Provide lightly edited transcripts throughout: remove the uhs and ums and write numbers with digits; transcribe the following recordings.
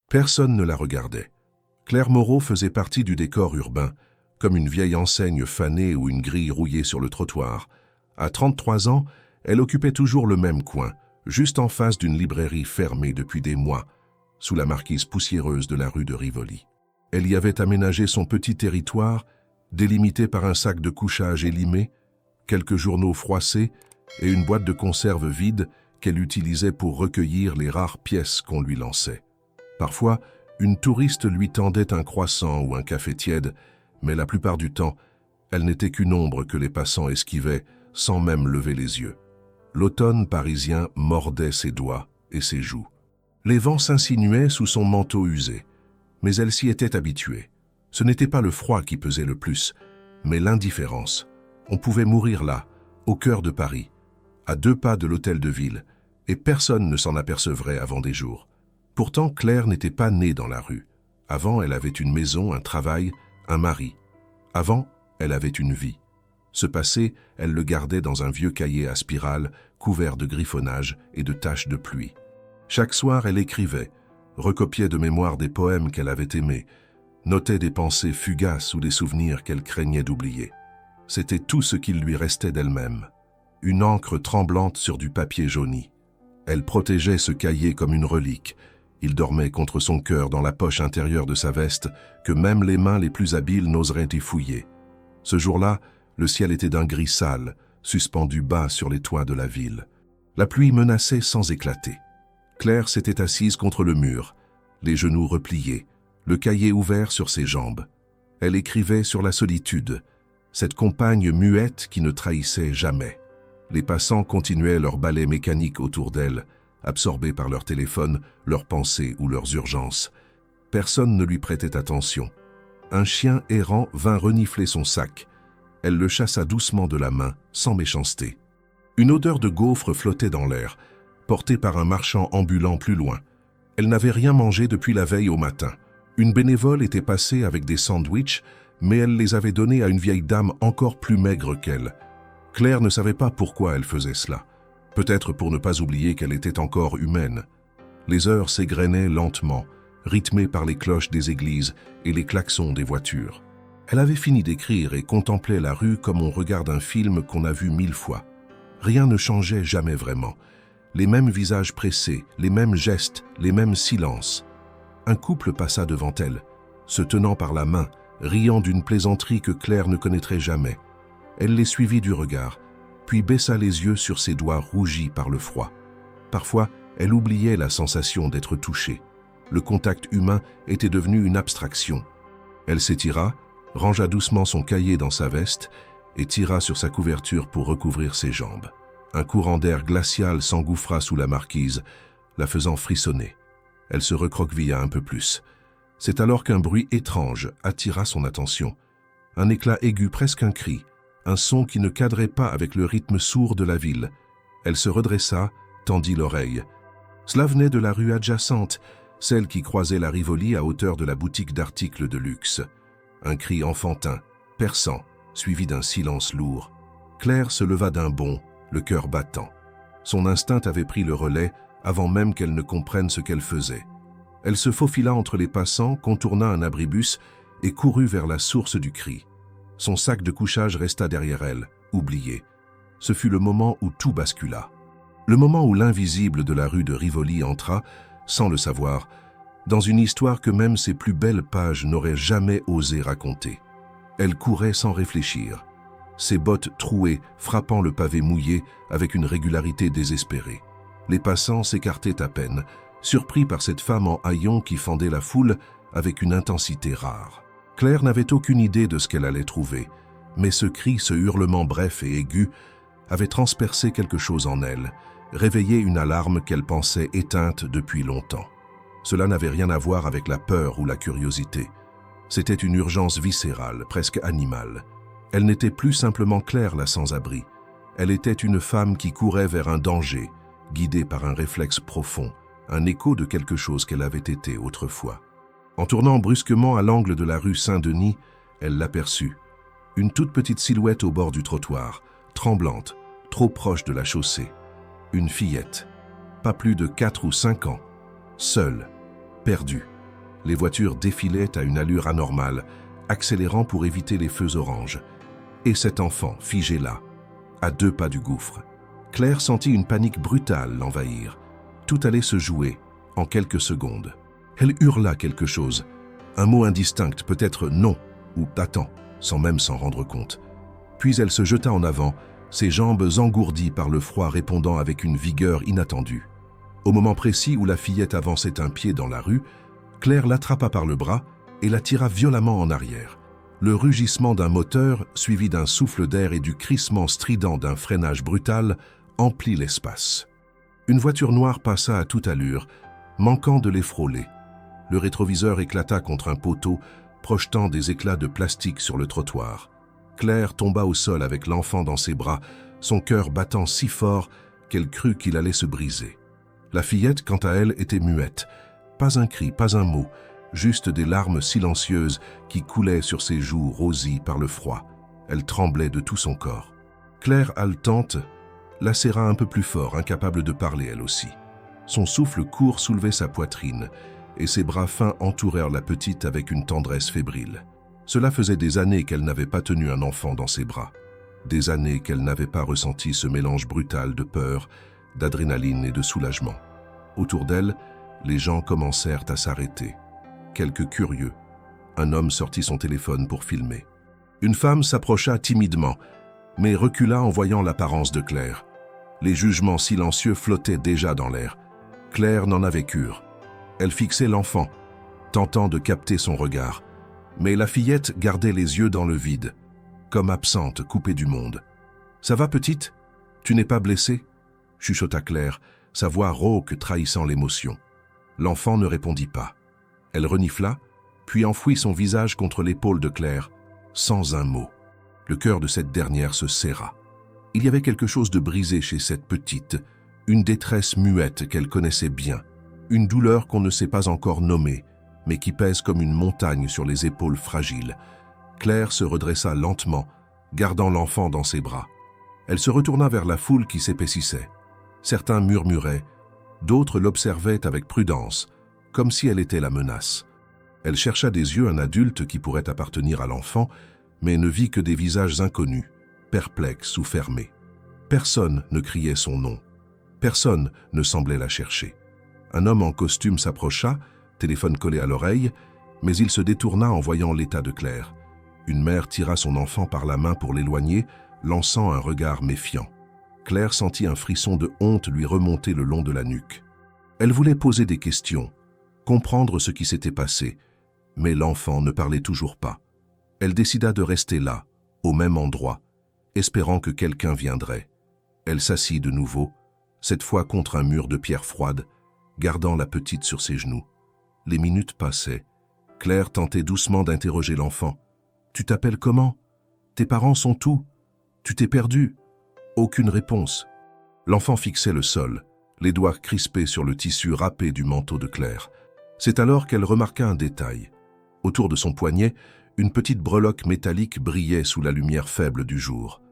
Personne ne la regardait. Claire Moreau faisait partie du décor urbain, comme une vieille enseigne fanée ou une grille rouillée sur le trottoir. À 33 ans, elle occupait toujours le même coin, juste en face d'une librairie fermée depuis des mois, sous la marquise poussiéreuse de la rue de Rivoli. Elle y avait aménagé son petit territoire, délimité par un sac de couchage élimé, quelques journaux froissés et une boîte de conserve vide qu'elle utilisait pour recueillir les rares pièces qu'on lui lançait. Parfois, une touriste lui tendait un croissant ou un café tiède, mais la plupart du temps, elle n'était qu'une ombre que les passants esquivaient sans même lever les yeux. L'automne parisien mordait ses doigts et ses joues. Les vents s'insinuaient sous son manteau usé, mais elle s'y était habituée. Ce n'était pas le froid qui pesait le plus, mais l'indifférence. On pouvait mourir là, au cœur de Paris, à 2 pas de l'hôtel de ville, et personne ne s'en apercevrait avant des jours. Pourtant, Claire n'était pas née dans la rue. Avant, elle avait une maison, un travail, un mari. Avant, elle avait une vie. Ce passé, elle le gardait dans un vieux cahier à spirale, couvert de griffonnage et de taches de pluie. Chaque soir, elle écrivait, recopiait de mémoire des poèmes qu'elle avait aimés, notait des pensées fugaces ou des souvenirs qu'elle craignait d'oublier. C'était tout ce qu'il lui restait d'elle-même. Une encre tremblante sur du papier jauni. Elle protégeait ce cahier comme une relique. Il dormait contre son cœur dans la poche intérieure de sa veste que même les mains les plus habiles n'oseraient y fouiller. Ce jour-là, le ciel était d'un gris sale, suspendu bas sur les toits de la ville. La pluie menaçait sans éclater. Claire s'était assise contre le mur, les genoux repliés, le cahier ouvert sur ses jambes. Elle écrivait sur la solitude, cette compagne muette qui ne trahissait jamais. Les passants continuaient leur balai mécanique autour d'elle, absorbés par leur téléphone, leurs pensées ou leurs urgences. Personne ne lui prêtait attention. Un chien errant vint renifler son sac. Elle le chassa doucement de la main, sans méchanceté. Une odeur de gaufres flottait dans l'air, portée par un marchand ambulant plus loin. Elle n'avait rien mangé depuis la veille au matin. Une bénévole était passée avec des sandwichs, mais elle les avait donnés à une vieille dame encore plus maigre qu'elle. Claire ne savait pas pourquoi elle faisait cela. Peut-être pour ne pas oublier qu'elle était encore humaine. Les heures s'égrenaient lentement, rythmées par les cloches des églises et les klaxons des voitures. Elle avait fini d'écrire et contemplait la rue comme on regarde un film qu'on a vu 1000 fois. Rien ne changeait jamais vraiment. Les mêmes visages pressés, les mêmes gestes, les mêmes silences. Un couple passa devant elle, se tenant par la main, riant d'une plaisanterie que Claire ne connaîtrait jamais. Elle les suivit du regard, puis baissa les yeux sur ses doigts rougis par le froid. Parfois, elle oubliait la sensation d'être touchée. Le contact humain était devenu une abstraction. Elle s'étira, rangea doucement son cahier dans sa veste et tira sur sa couverture pour recouvrir ses jambes. Un courant d'air glacial s'engouffra sous la marquise, la faisant frissonner. Elle se recroquevilla un peu plus. C'est alors qu'un bruit étrange attira son attention. Un éclat aigu, presque un cri, un son qui ne cadrait pas avec le rythme sourd de la ville. Elle se redressa, tendit l'oreille. Cela venait de la rue adjacente, celle qui croisait la Rivoli à hauteur de la boutique d'articles de luxe. Un cri enfantin, perçant, suivi d'un silence lourd. Claire se leva d'un bond, le cœur battant. Son instinct avait pris le relais avant même qu'elle ne comprenne ce qu'elle faisait. Elle se faufila entre les passants, contourna un abribus et courut vers la source du cri. Son sac de couchage resta derrière elle, oublié. Ce fut le moment où tout bascula. Le moment où l'invisible de la rue de Rivoli entra, sans le savoir, dans une histoire que même ses plus belles pages n'auraient jamais osé raconter. Elle courait sans réfléchir, ses bottes trouées frappant le pavé mouillé avec une régularité désespérée. Les passants s'écartaient à peine, surpris par cette femme en haillons qui fendait la foule avec une intensité rare. Claire n'avait aucune idée de ce qu'elle allait trouver, mais ce cri, ce hurlement bref et aigu, avait transpercé quelque chose en elle, réveillé une alarme qu'elle pensait éteinte depuis longtemps. Cela n'avait rien à voir avec la peur ou la curiosité. C'était une urgence viscérale, presque animale. Elle n'était plus simplement Claire la sans-abri. Elle était une femme qui courait vers un danger, guidée par un réflexe profond, un écho de quelque chose qu'elle avait été autrefois. En tournant brusquement à l'angle de la rue Saint-Denis, elle l'aperçut. Une toute petite silhouette au bord du trottoir, tremblante, trop proche de la chaussée. Une fillette, pas plus de 4 ou 5 ans, seule, perdue. Les voitures défilaient à une allure anormale, accélérant pour éviter les feux oranges. Et cet enfant, figé là, à 2 pas du gouffre. Claire sentit une panique brutale l'envahir. Tout allait se jouer en quelques secondes. Elle hurla quelque chose, un mot indistinct, peut-être non ou attends, sans même s'en rendre compte. Puis elle se jeta en avant, ses jambes engourdies par le froid répondant avec une vigueur inattendue. Au moment précis où la fillette avançait un pied dans la rue, Claire l'attrapa par le bras et la tira violemment en arrière. Le rugissement d'un moteur, suivi d'un souffle d'air et du crissement strident d'un freinage brutal, emplit l'espace. Une voiture noire passa à toute allure, manquant de les frôler. Le rétroviseur éclata contre un poteau, projetant des éclats de plastique sur le trottoir. Claire tomba au sol avec l'enfant dans ses bras, son cœur battant si fort qu'elle crut qu'il allait se briser. La fillette, quant à elle, était muette. Pas un cri, pas un mot, juste des larmes silencieuses qui coulaient sur ses joues rosies par le froid. Elle tremblait de tout son corps. Claire, haletante, la serra un peu plus fort, incapable de parler elle aussi. Son souffle court soulevait sa poitrine, et ses bras fins entourèrent la petite avec une tendresse fébrile. Cela faisait des années qu'elle n'avait pas tenu un enfant dans ses bras. Des années qu'elle n'avait pas ressenti ce mélange brutal de peur, d'adrénaline et de soulagement. Autour d'elle, les gens commencèrent à s'arrêter. Quelques curieux. Un homme sortit son téléphone pour filmer. Une femme s'approcha timidement, mais recula en voyant l'apparence de Claire. Les jugements silencieux flottaient déjà dans l'air. Claire n'en avait cure. Elle fixait l'enfant, tentant de capter son regard. Mais la fillette gardait les yeux dans le vide, comme absente, coupée du monde. « Ça va, petite? Tu n'es pas blessée ?» chuchota Claire, sa voix rauque trahissant l'émotion. L'enfant ne répondit pas. Elle renifla, puis enfouit son visage contre l'épaule de Claire, sans un mot. Le cœur de cette dernière se serra. Il y avait quelque chose de brisé chez cette petite, une détresse muette qu'elle connaissait bien, une douleur qu'on ne sait pas encore nommer, mais qui pèse comme une montagne sur les épaules fragiles. Claire se redressa lentement, gardant l'enfant dans ses bras. Elle se retourna vers la foule qui s'épaississait. Certains murmuraient, d'autres l'observaient avec prudence, comme si elle était la menace. Elle chercha des yeux un adulte qui pourrait appartenir à l'enfant, mais ne vit que des visages inconnus, perplexes ou fermés. Personne ne criait son nom. Personne ne semblait la chercher. Un homme en costume s'approcha, téléphone collé à l'oreille, mais il se détourna en voyant l'état de Claire. Une mère tira son enfant par la main pour l'éloigner, lançant un regard méfiant. Claire sentit un frisson de honte lui remonter le long de la nuque. Elle voulait poser des questions, comprendre ce qui s'était passé, mais l'enfant ne parlait toujours pas. Elle décida de rester là, au même endroit, espérant que quelqu'un viendrait. Elle s'assit de nouveau, cette fois contre un mur de pierre froide, gardant la petite sur ses genoux. Les minutes passaient. Claire tentait doucement d'interroger l'enfant. « Tu t'appelles comment? Tes parents sont où? Tu t'es perdu ?» Aucune réponse. L'enfant fixait le sol, les doigts crispés sur le tissu râpé du manteau de Claire. C'est alors qu'elle remarqua un détail. Autour de son poignet, une petite breloque métallique brillait sous la lumière faible du jour.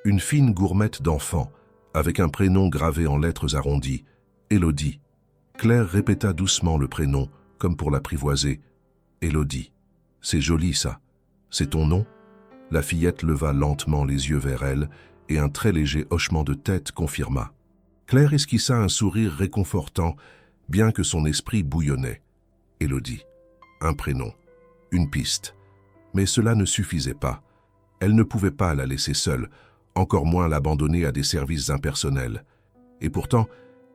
Une fine gourmette d'enfant, avec un prénom gravé en lettres arrondies, Élodie. Claire répéta doucement le prénom, comme pour l'apprivoiser. Élodie. C'est joli, ça. C'est ton nom? La fillette leva lentement les yeux vers elle, et un très léger hochement de tête confirma. Claire esquissa un sourire réconfortant, bien que son esprit bouillonnait. Élodie. Un prénom. Une piste. Mais cela ne suffisait pas. Elle ne pouvait pas la laisser seule, encore moins l'abandonner à des services impersonnels. Et pourtant,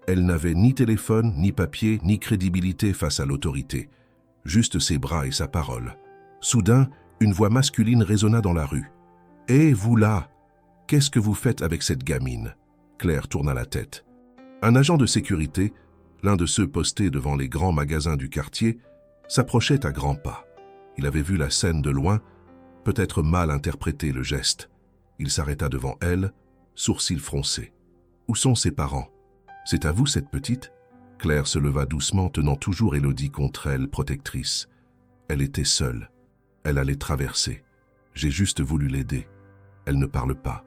elle n'avait ni téléphone, ni papier, ni crédibilité face à l'autorité. Juste ses bras et sa parole. Soudain, une voix masculine résonna dans la rue. « Hé, vous là! Qu'est-ce que vous faites avec cette gamine ?» Claire tourna la tête. Un agent de sécurité, l'un de ceux postés devant les grands magasins du quartier, s'approchait à grands pas. Il avait vu la scène de loin, peut-être mal interprété le geste. Il s'arrêta devant elle, sourcils froncés. « Où sont ses parents? C'est à vous cette petite ?» Claire se leva doucement, tenant toujours Élodie contre elle, protectrice. Elle était seule. Elle allait traverser. J'ai juste voulu l'aider. Elle ne parle pas.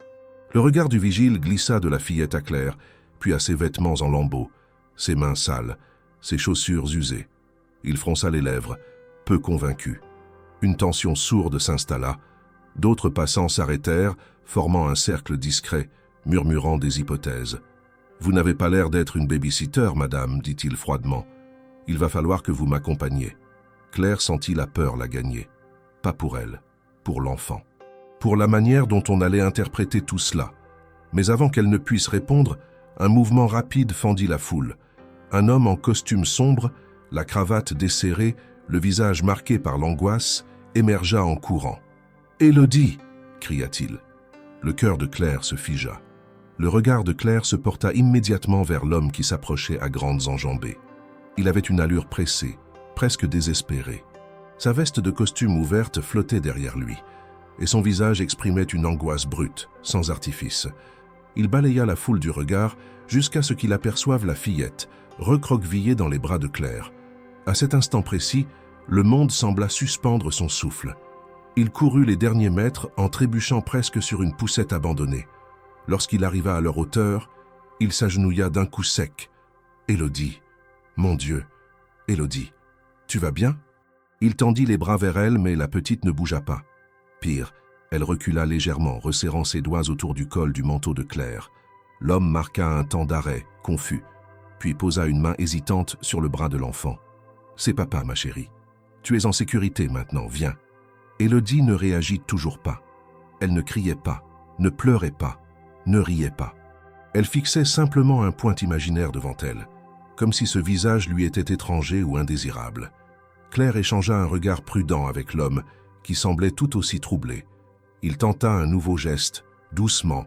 Le regard du vigile glissa de la fillette à Claire, puis à ses vêtements en lambeaux, ses mains sales, ses chaussures usées. Il fronça les lèvres, peu convaincu. Une tension sourde s'installa. D'autres passants s'arrêtèrent, formant un cercle discret, murmurant des hypothèses. « Vous n'avez pas l'air d'être une baby-sitter, madame, dit-il froidement. Il va falloir que vous m'accompagniez. » Claire sentit la peur la gagner. Pas pour elle, pour l'enfant. Pour la manière dont on allait interpréter tout cela. Mais avant qu'elle ne puisse répondre, un mouvement rapide fendit la foule. Un homme en costume sombre, la cravate desserrée, le visage marqué par l'angoisse, émergea en courant. « Élodie !» cria-t-il. Le cœur de Claire se figea. Le regard de Claire se porta immédiatement vers l'homme qui s'approchait à grandes enjambées. Il avait une allure pressée, presque désespérée. Sa veste de costume ouverte flottait derrière lui, et son visage exprimait une angoisse brute, sans artifice. Il balaya la foule du regard jusqu'à ce qu'il aperçoive la fillette, recroquevillée dans les bras de Claire. À cet instant précis, le monde sembla suspendre son souffle. Il courut les derniers mètres en trébuchant presque sur une poussette abandonnée. Lorsqu'il arriva à leur hauteur, il s'agenouilla d'un coup sec. « Élodie, mon Dieu, Élodie, tu vas bien ?» Il tendit les bras vers elle, mais la petite ne bougea pas. Pire, elle recula légèrement, resserrant ses doigts autour du col du manteau de Claire. L'homme marqua un temps d'arrêt, confus, puis posa une main hésitante sur le bras de l'enfant. « C'est papa, ma chérie. Tu es en sécurité maintenant, viens. » Élodie ne réagit toujours pas. Elle ne criait pas, ne pleurait pas, ne riait pas. Elle fixait simplement un point imaginaire devant elle, comme si ce visage lui était étranger ou indésirable. Claire échangea un regard prudent avec l'homme, qui semblait tout aussi troublé. Il tenta un nouveau geste, doucement,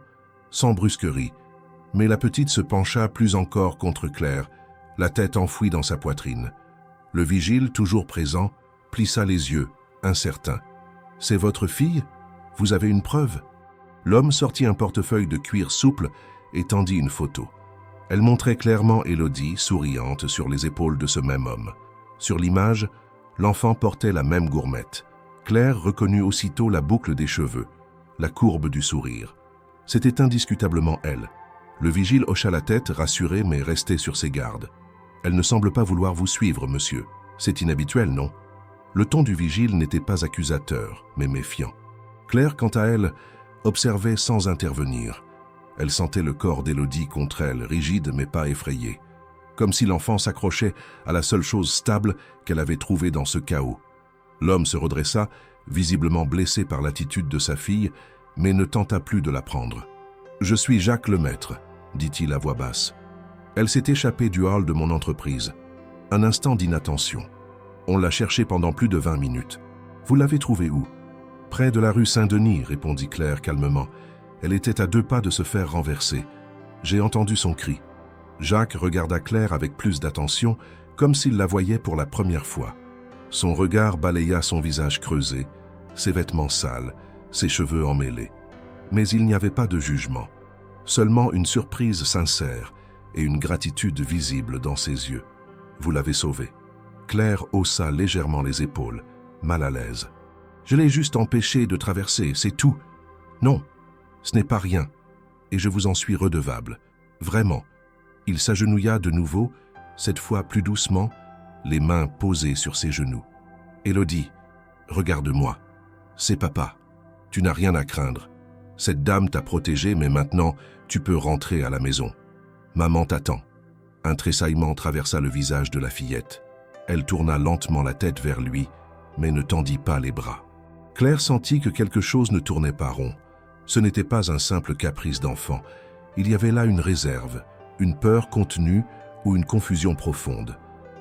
sans brusquerie, mais la petite se pencha plus encore contre Claire, la tête enfouie dans sa poitrine. Le vigile, toujours présent, plissa les yeux, incertain. « C'est votre fille? Vous avez une preuve ?» L'homme sortit un portefeuille de cuir souple et tendit une photo. Elle montrait clairement Élodie, souriante, sur les épaules de ce même homme. Sur l'image, l'enfant portait la même gourmette. Claire reconnut aussitôt la boucle des cheveux, la courbe du sourire. C'était indiscutablement elle. Le vigile hocha la tête, rassuré mais resté sur ses gardes. « Elle ne semble pas vouloir vous suivre, monsieur. C'est inhabituel, non ?» Le ton du vigile n'était pas accusateur, mais méfiant. Claire, quant à elle, observait sans intervenir. Elle sentait le corps d'Élodie contre elle, rigide mais pas effrayé, comme si l'enfant s'accrochait à la seule chose stable qu'elle avait trouvée dans ce chaos. L'homme se redressa, visiblement blessé par l'attitude de sa fille, mais ne tenta plus de la prendre. « Je suis Jacques Lemaître », dit-il à voix basse. Elle s'est échappée du hall de mon entreprise. Un instant d'inattention. On l'a cherchée pendant plus de 20 minutes. Vous l'avez trouvée où? Près de la rue Saint-Denis, répondit Claire calmement. Elle était à 2 pas de se faire renverser. J'ai entendu son cri. Jacques regarda Claire avec plus d'attention, comme s'il la voyait pour la première fois. Son regard balaya son visage creusé, ses vêtements sales, ses cheveux emmêlés. Mais il n'y avait pas de jugement, seulement une surprise sincère et une gratitude visible dans ses yeux. Vous l'avez sauvée. Claire haussa légèrement les épaules, mal à l'aise. Je l'ai juste empêché de traverser, c'est tout. Non, ce n'est pas rien, et je vous en suis redevable. Vraiment. Il s'agenouilla de nouveau, cette fois plus doucement, les mains posées sur ses genoux. Élodie, regarde-moi. C'est papa. Tu n'as rien à craindre. Cette dame t'a protégée, mais maintenant, tu peux rentrer à la maison. Maman t'attend. Un tressaillement traversa le visage de la fillette. Elle tourna lentement la tête vers lui, mais ne tendit pas les bras. Claire sentit que quelque chose ne tournait pas rond. Ce n'était pas un simple caprice d'enfant. Il y avait là une réserve, une peur contenue ou une confusion profonde.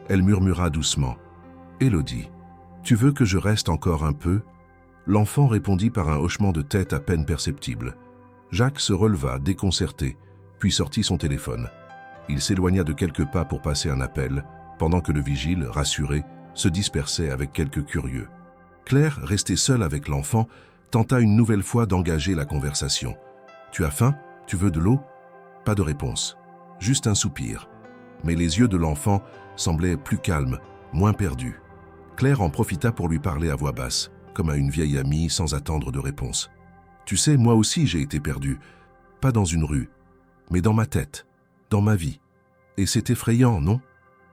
Elle murmura doucement. « Élodie, tu veux que je reste encore un peu ?» L'enfant répondit par un hochement de tête à peine perceptible. Jacques se releva, déconcerté, puis sortit son téléphone. Il s'éloigna de quelques pas pour passer un appel, pendant que le vigile, rassuré, se dispersait avec quelques curieux. Claire, restée seule avec l'enfant, tenta une nouvelle fois d'engager la conversation. « Tu as faim? Tu veux de l'eau ?» Pas de réponse, juste un soupir. Mais les yeux de l'enfant semblaient plus calmes, moins perdus. Claire en profita pour lui parler à voix basse, comme à une vieille amie sans attendre de réponse. « Tu sais, moi aussi j'ai été perdue, pas dans une rue, mais dans ma tête, dans ma vie. Et c'est effrayant, non?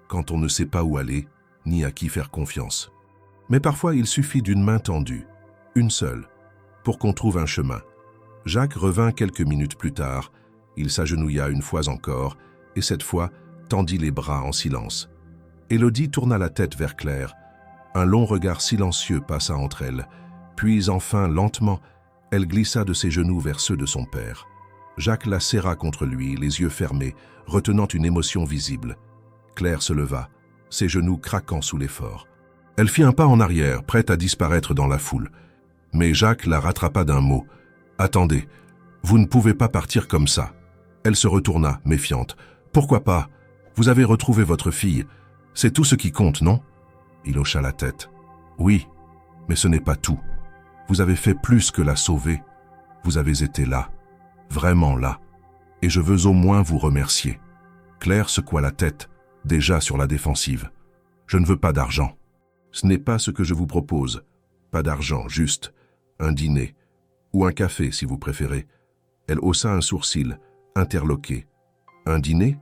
Quand on ne sait pas où aller, ni à qui faire confiance. » Mais parfois il suffit d'une main tendue, une seule, pour qu'on trouve un chemin. Jacques revint quelques minutes plus tard. Il s'agenouilla une fois encore, et cette fois tendit les bras en silence. Élodie tourna la tête vers Claire. Un long regard silencieux passa entre elles, puis enfin, lentement, elle glissa de ses genoux vers ceux de son père. Jacques la serra contre lui, les yeux fermés, retenant une émotion visible. Claire se leva, ses genoux craquant sous l'effort. Elle fit un pas en arrière, prête à disparaître dans la foule. Mais Jacques la rattrapa d'un mot. « Attendez, vous ne pouvez pas partir comme ça. » Elle se retourna, méfiante. « Pourquoi pas? Vous avez retrouvé votre fille. C'est tout ce qui compte, non ?» Il hocha la tête. « Oui, mais ce n'est pas tout. Vous avez fait plus que la sauver. Vous avez été là, vraiment là. Et je veux au moins vous remercier. » Claire secoua la tête, déjà sur la défensive. « Je ne veux pas d'argent. Ce n'est pas ce que je vous propose. Pas d'argent, juste un dîner. Ou un café, si vous préférez. » Elle haussa un sourcil, interloqué. « Un dîner?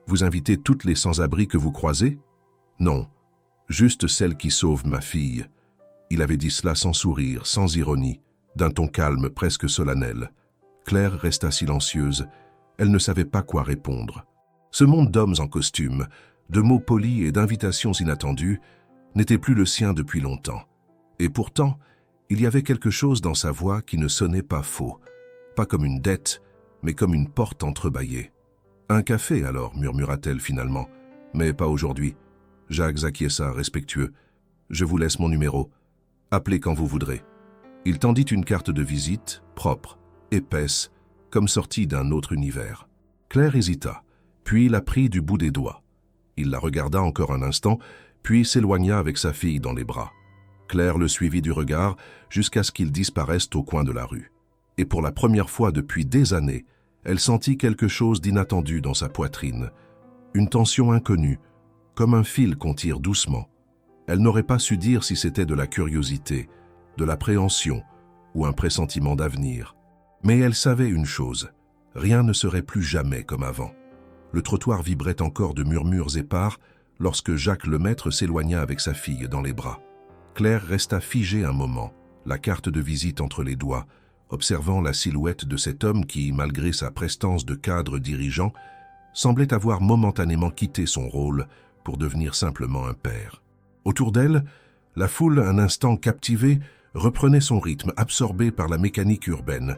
Vous invitez toutes les sans-abri que vous croisez? » « Non, juste celle qui sauve ma fille. » Il avait dit cela sans sourire, sans ironie, d'un ton calme, presque solennel. Claire resta silencieuse. Elle ne savait pas quoi répondre. Ce monde d'hommes en costume, de mots polis et d'invitations inattendues, n'était plus le sien depuis longtemps. Et pourtant, il y avait quelque chose dans sa voix qui ne sonnait pas faux. Pas comme une dette, mais comme une porte entrebâillée. « Un café alors, murmura-t-elle finalement. Mais pas aujourd'hui. » Jacques acquiesça, respectueux. « Je vous laisse mon numéro. Appelez quand vous voudrez. » Il tendit une carte de visite, propre, épaisse, comme sortie d'un autre univers. Claire hésita, puis la prit du bout des doigts. Il la regarda encore un instant, puis s'éloigna avec sa fille dans les bras. Claire le suivit du regard jusqu'à ce qu'il disparaisse au coin de la rue. Et pour la première fois depuis des années, elle sentit quelque chose d'inattendu dans sa poitrine. Une tension inconnue, comme un fil qu'on tire doucement. Elle n'aurait pas su dire si c'était de la curiosité, de l'appréhension ou un pressentiment d'avenir. Mais elle savait une chose, rien ne serait plus jamais comme avant. Le trottoir vibrait encore de murmures épars lorsque Jacques Lemaître s'éloigna avec sa fille dans les bras. Claire resta figée un moment, la carte de visite entre les doigts, observant la silhouette de cet homme qui, malgré sa prestance de cadre dirigeant, semblait avoir momentanément quitté son rôle pour devenir simplement un père. Autour d'elle, la foule, un instant captivée, reprenait son rythme, absorbée par la mécanique urbaine.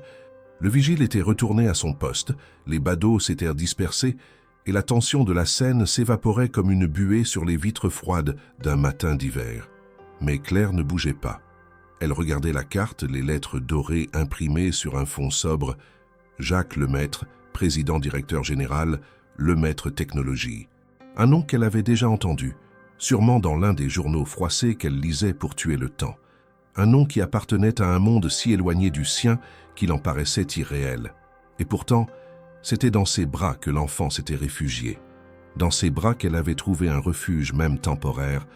Le vigile était retourné à son poste, les badauds s'étaient dispersés, et la tension de la scène s'évaporait comme une buée sur les vitres froides d'un matin d'hiver. Mais Claire ne bougeait pas. Elle regardait la carte, les lettres dorées imprimées sur un fond sobre. Jacques Lemaître, président-directeur général, Lemaître Technologies. Un nom qu'elle avait déjà entendu, sûrement dans l'un des journaux froissés qu'elle lisait pour tuer le temps. Un nom qui appartenait à un monde si éloigné du sien qu'il en paraissait irréel. Et pourtant, c'était dans ses bras que l'enfant s'était réfugié. Dans ses bras qu'elle avait trouvé un refuge même temporaire,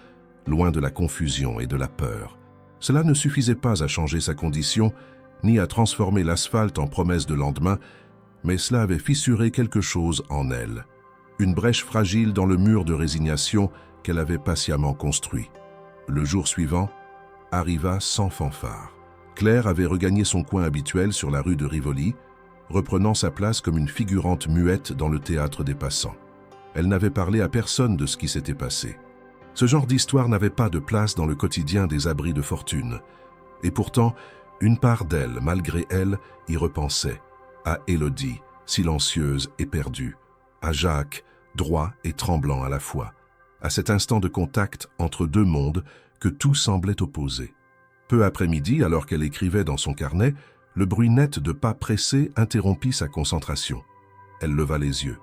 loin de la confusion et de la peur. Cela ne suffisait pas à changer sa condition, ni à transformer l'asphalte en promesse de lendemain, mais cela avait fissuré quelque chose en elle. Une brèche fragile dans le mur de résignation qu'elle avait patiemment construit. Le jour suivant arriva sans fanfare. Claire avait regagné son coin habituel sur la rue de Rivoli, reprenant sa place comme une figurante muette dans le théâtre des passants. Elle n'avait parlé à personne de ce qui s'était passé. Ce genre d'histoire n'avait pas de place dans le quotidien des abris de fortune. Et pourtant, une part d'elle, malgré elle, y repensait. À Élodie, silencieuse et perdue. À Jacques, droit et tremblant à la fois. À cet instant de contact entre deux mondes que tout semblait opposer. Peu après midi, alors qu'elle écrivait dans son carnet, le bruit net de pas pressés interrompit sa concentration. Elle leva les yeux.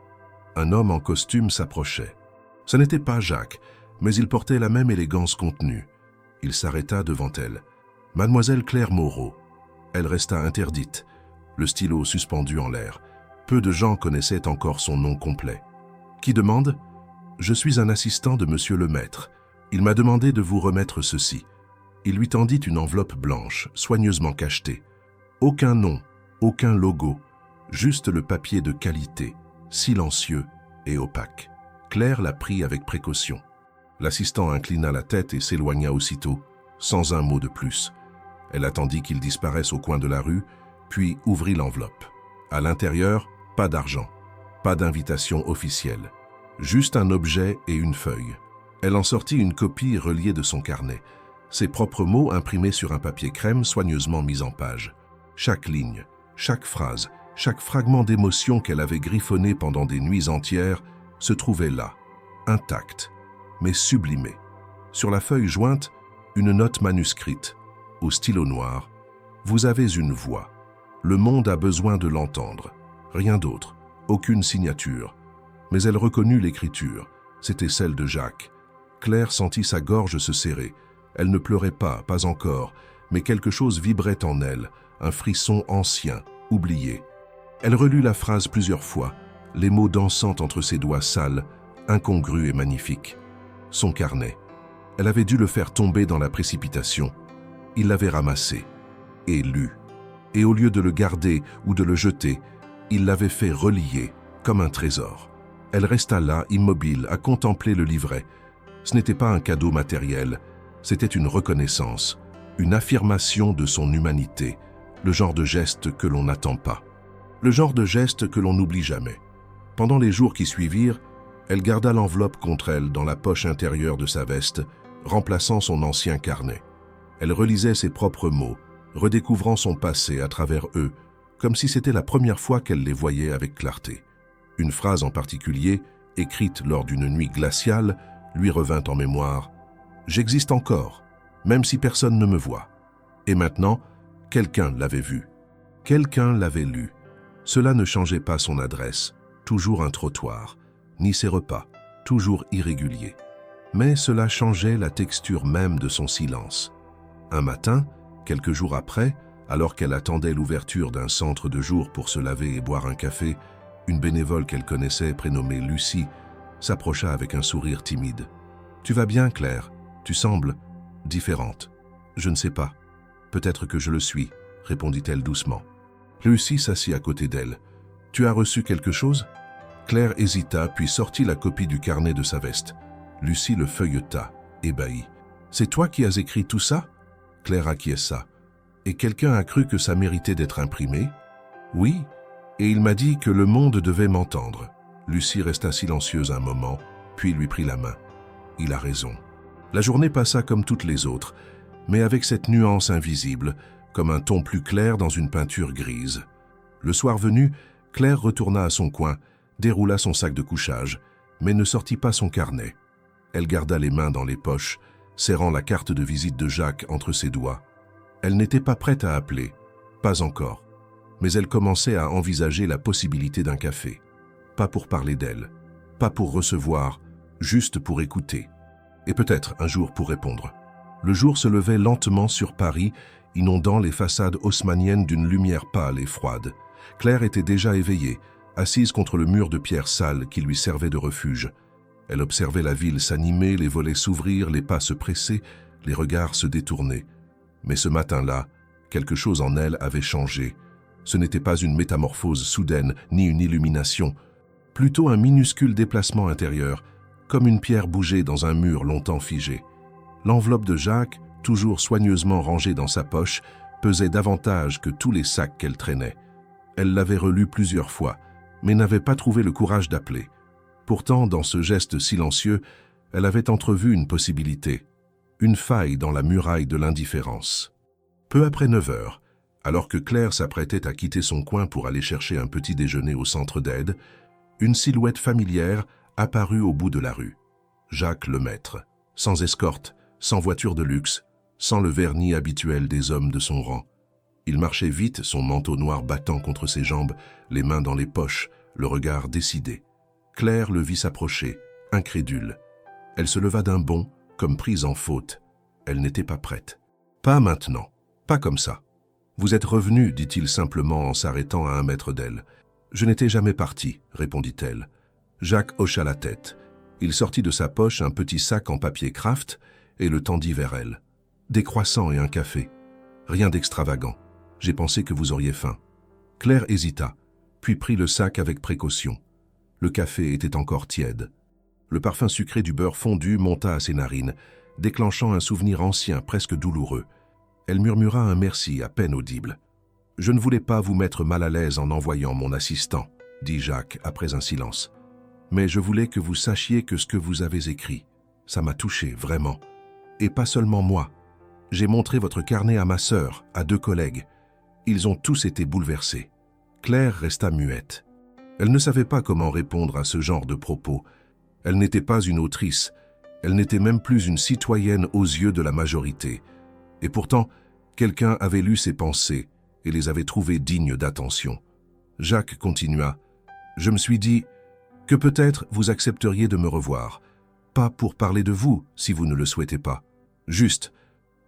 Un homme en costume s'approchait. Ce n'était pas Jacques, mais il portait la même élégance contenue. Il s'arrêta devant elle. Mademoiselle Claire Moreau. Elle resta interdite, le stylo suspendu en l'air. Peu de gens connaissaient encore son nom complet. Qui demande ? Je suis un assistant de Monsieur Lemaître. Il m'a demandé de vous remettre ceci. Il lui tendit une enveloppe blanche, soigneusement cachetée. Aucun nom, aucun logo, juste le papier de qualité, silencieux et opaque. Claire la prit avec précaution. L'assistant inclina la tête et s'éloigna aussitôt. sans un mot de plus. Elle attendit qu'il disparaisse au coin de la rue, puis ouvrit l'enveloppe. À l'intérieur, pas d'argent, pas d'invitation officielle, juste un objet et une feuille. Elle en sortit une copie reliée de son carnet, ses propres mots imprimés sur un papier crème soigneusement mis en page. Chaque ligne, chaque phrase, chaque fragment d'émotion qu'elle avait griffonné pendant des nuits entières se trouvait là, intact, mais sublimé. Sur la feuille jointe, une note manuscrite, au stylo noir. « Vous avez une voix. Le monde a besoin de l'entendre. Rien d'autre, aucune signature. » Mais elle reconnut l'écriture. C'était celle de Jacques. Claire sentit sa gorge se serrer. Elle ne pleurait pas encore, mais quelque chose vibrait en elle, un frisson ancien, oublié. Elle relut la phrase plusieurs fois, les mots dansant entre ses doigts sales, incongrus et magnifiques. Son carnet. Elle avait dû le faire tomber dans la précipitation. Il l'avait ramassé et lu. Et au lieu de le garder ou de le jeter, il l'avait fait relier comme un trésor. Elle resta là, immobile, à contempler le livret. Ce n'était pas un cadeau matériel, c'était une reconnaissance, une affirmation de son humanité, le genre de geste que l'on n'attend pas, le genre de geste que l'on n'oublie jamais. Pendant les jours qui suivirent, elle garda l'enveloppe contre elle dans la poche intérieure de sa veste, remplaçant son ancien carnet. Elle relisait ses propres mots, redécouvrant son passé à travers eux, comme si c'était la première fois qu'elle les voyait avec clarté. Une phrase en particulier, écrite lors d'une nuit glaciale, lui revint en mémoire. « J'existe encore, même si personne ne me voit. » Et maintenant, quelqu'un l'avait vu. Quelqu'un l'avait lu. Cela ne changeait pas son adresse, toujours un trottoir, ni ses repas, toujours irréguliers. Mais cela changeait la texture même de son silence. Un matin, quelques jours après, alors qu'elle attendait l'ouverture d'un centre de jour pour se laver et boire un café, une bénévole qu'elle connaissait, prénommée Lucie, s'approcha avec un sourire timide. « Tu vas bien, Claire? Tu sembles différente. »« Je ne sais pas. Peut-être que je le suis, » répondit-elle doucement. Lucie s'assit à côté d'elle. « Tu as reçu quelque chose ?» Claire hésita, puis sortit la copie du carnet de sa veste. Lucie le feuilleta, ébahie. « C'est toi qui as écrit tout ça ?» Claire acquiesça. « Et quelqu'un a cru que ça méritait d'être imprimé ?»« Oui, et il m'a dit que le monde devait m'entendre. » Lucie resta silencieuse un moment, puis lui prit la main. « Il a raison. » La journée passa comme toutes les autres, mais avec cette nuance invisible, comme un ton plus clair dans une peinture grise. Le soir venu, Claire retourna à son coin, déroula son sac de couchage, mais ne sortit pas son carnet. Elle garda les mains dans les poches, serrant la carte de visite de Jacques entre ses doigts. Elle n'était pas prête à appeler, pas encore, mais elle commençait à envisager la possibilité d'un café. Pas pour parler d'elle, pas pour recevoir, juste pour écouter. Et peut-être un jour pour répondre. Le jour se levait lentement sur Paris, inondant les façades haussmanniennes d'une lumière pâle et froide. Claire était déjà éveillée, assise contre le mur de pierre sale qui lui servait de refuge. Elle observait la ville s'animer, les volets s'ouvrir, les pas se presser, les regards se détourner. Mais ce matin-là, quelque chose en elle avait changé. Ce n'était pas une métamorphose soudaine, ni une illumination, plutôt un minuscule déplacement intérieur, comme une pierre bougée dans un mur longtemps figé. L'enveloppe de Jacques, toujours soigneusement rangée dans sa poche, pesait davantage que tous les sacs qu'elle traînait. Elle l'avait relu plusieurs fois, mais n'avait pas trouvé le courage d'appeler. Pourtant, dans ce geste silencieux, elle avait entrevu une possibilité, une faille dans la muraille de l'indifférence. Peu après 9 heures, alors que Claire s'apprêtait à quitter son coin pour aller chercher un petit déjeuner au centre d'aide, une silhouette familière apparut au bout de la rue. Jacques Lemaître, sans escorte, sans voiture de luxe, sans le vernis habituel des hommes de son rang. Il marchait vite, son manteau noir battant contre ses jambes, les mains dans les poches, le regard décidé. Claire le vit s'approcher, incrédule. Elle se leva d'un bond, comme prise en faute. Elle n'était pas prête. « Pas maintenant, pas comme ça. Vous êtes revenu, dit-il simplement en s'arrêtant à 1 mètre d'elle. « Je n'étais jamais parti, répondit-elle. Jacques hocha la tête. Il sortit de sa poche un petit sac en papier Kraft et le tendit vers elle. « Des croissants et un café. Rien d'extravagant. J'ai pensé que vous auriez faim. » Claire hésita, puis prit le sac avec précaution. Le café était encore tiède. Le parfum sucré du beurre fondu monta à ses narines, déclenchant un souvenir ancien presque douloureux. Elle murmura un merci à peine audible. « Je ne voulais pas vous mettre mal à l'aise en envoyant mon assistant, » dit Jacques après un silence. « Mais je voulais que vous sachiez que ce que vous avez écrit, ça m'a touché, vraiment. Et pas seulement moi. J'ai montré votre carnet à ma sœur, à 2 collègues. Ils ont tous été bouleversés. » Claire resta muette. Elle ne savait pas comment répondre à ce genre de propos. Elle n'était pas une autrice, elle n'était même plus une citoyenne aux yeux de la majorité. Et pourtant, quelqu'un avait lu ses pensées et les avait trouvées dignes d'attention. Jacques continua. « Je me suis dit que peut-être vous accepteriez de me revoir. Pas pour parler de vous, si vous ne le souhaitez pas. Juste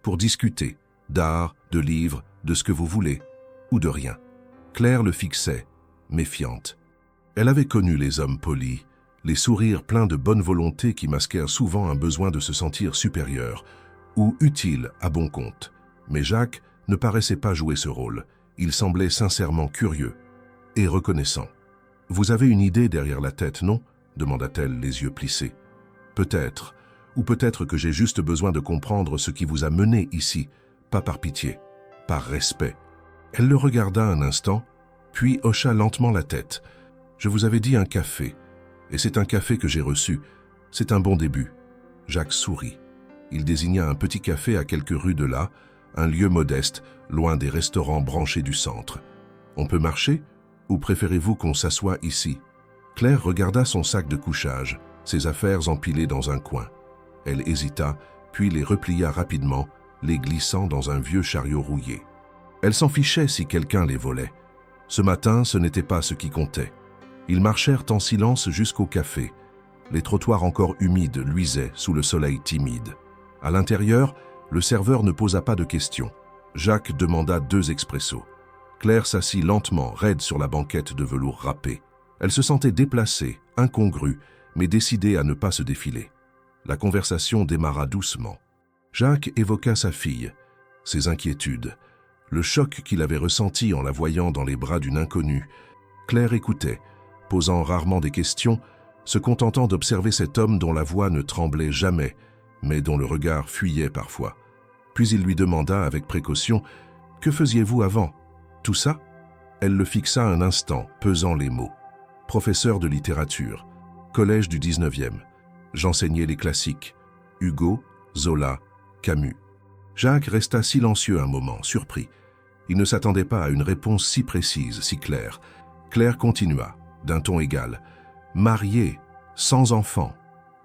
pour discuter d'art, de livres, de ce que vous voulez, ou de rien. » Claire le fixait, méfiante. Elle avait connu les hommes polis, les sourires pleins de bonne volonté qui masquèrent souvent un besoin de se sentir supérieur ou utile à bon compte. Mais Jacques ne paraissait pas jouer ce rôle. Il semblait sincèrement curieux et reconnaissant. « Vous avez une idée derrière la tête, non ?» demanda-t-elle, les yeux plissés. « Peut-être, ou peut-être que j'ai juste besoin de comprendre ce qui vous a mené ici, pas par pitié, par respect. » Elle le regarda un instant, puis hocha lentement la tête. « Je vous avais dit un café, et c'est un café que j'ai reçu. C'est un bon début. » Jacques sourit. Il désigna un petit café à quelques rues de là, un lieu modeste, loin des restaurants branchés du centre. « On peut marcher, ou préférez-vous qu'on s'assoie ici ?» Claire regarda son sac de couchage, ses affaires empilées dans un coin. Elle hésita, puis les replia rapidement, les glissant dans un vieux chariot rouillé. Elle s'en fichait si quelqu'un les volait. Ce matin, ce n'était pas ce qui comptait. Ils marchèrent en silence jusqu'au café. Les trottoirs encore humides luisaient sous le soleil timide. À l'intérieur, le serveur ne posa pas de questions. Jacques demanda 2 expressos. Claire s'assit lentement, raide sur la banquette de velours râpé. Elle se sentait déplacée, incongrue, mais décidée à ne pas se défiler. La conversation démarra doucement. Jacques évoqua sa fille, ses inquiétudes, le choc qu'il avait ressenti en la voyant dans les bras d'une inconnue. Claire écoutait, posant rarement des questions, se contentant d'observer cet homme dont la voix ne tremblait jamais, mais dont le regard fuyait parfois. Puis il lui demanda avec précaution « Que faisiez-vous avant ?» Tout ça ? Elle le fixa un instant, pesant les mots. Professeur de littérature, collège du 19e. J'enseignais les classiques, Hugo, Zola, Camus. Jacques resta silencieux un moment, surpris. Il ne s'attendait pas à une réponse si précise, si claire. Claire continua, d'un ton égal. Marié, sans enfant.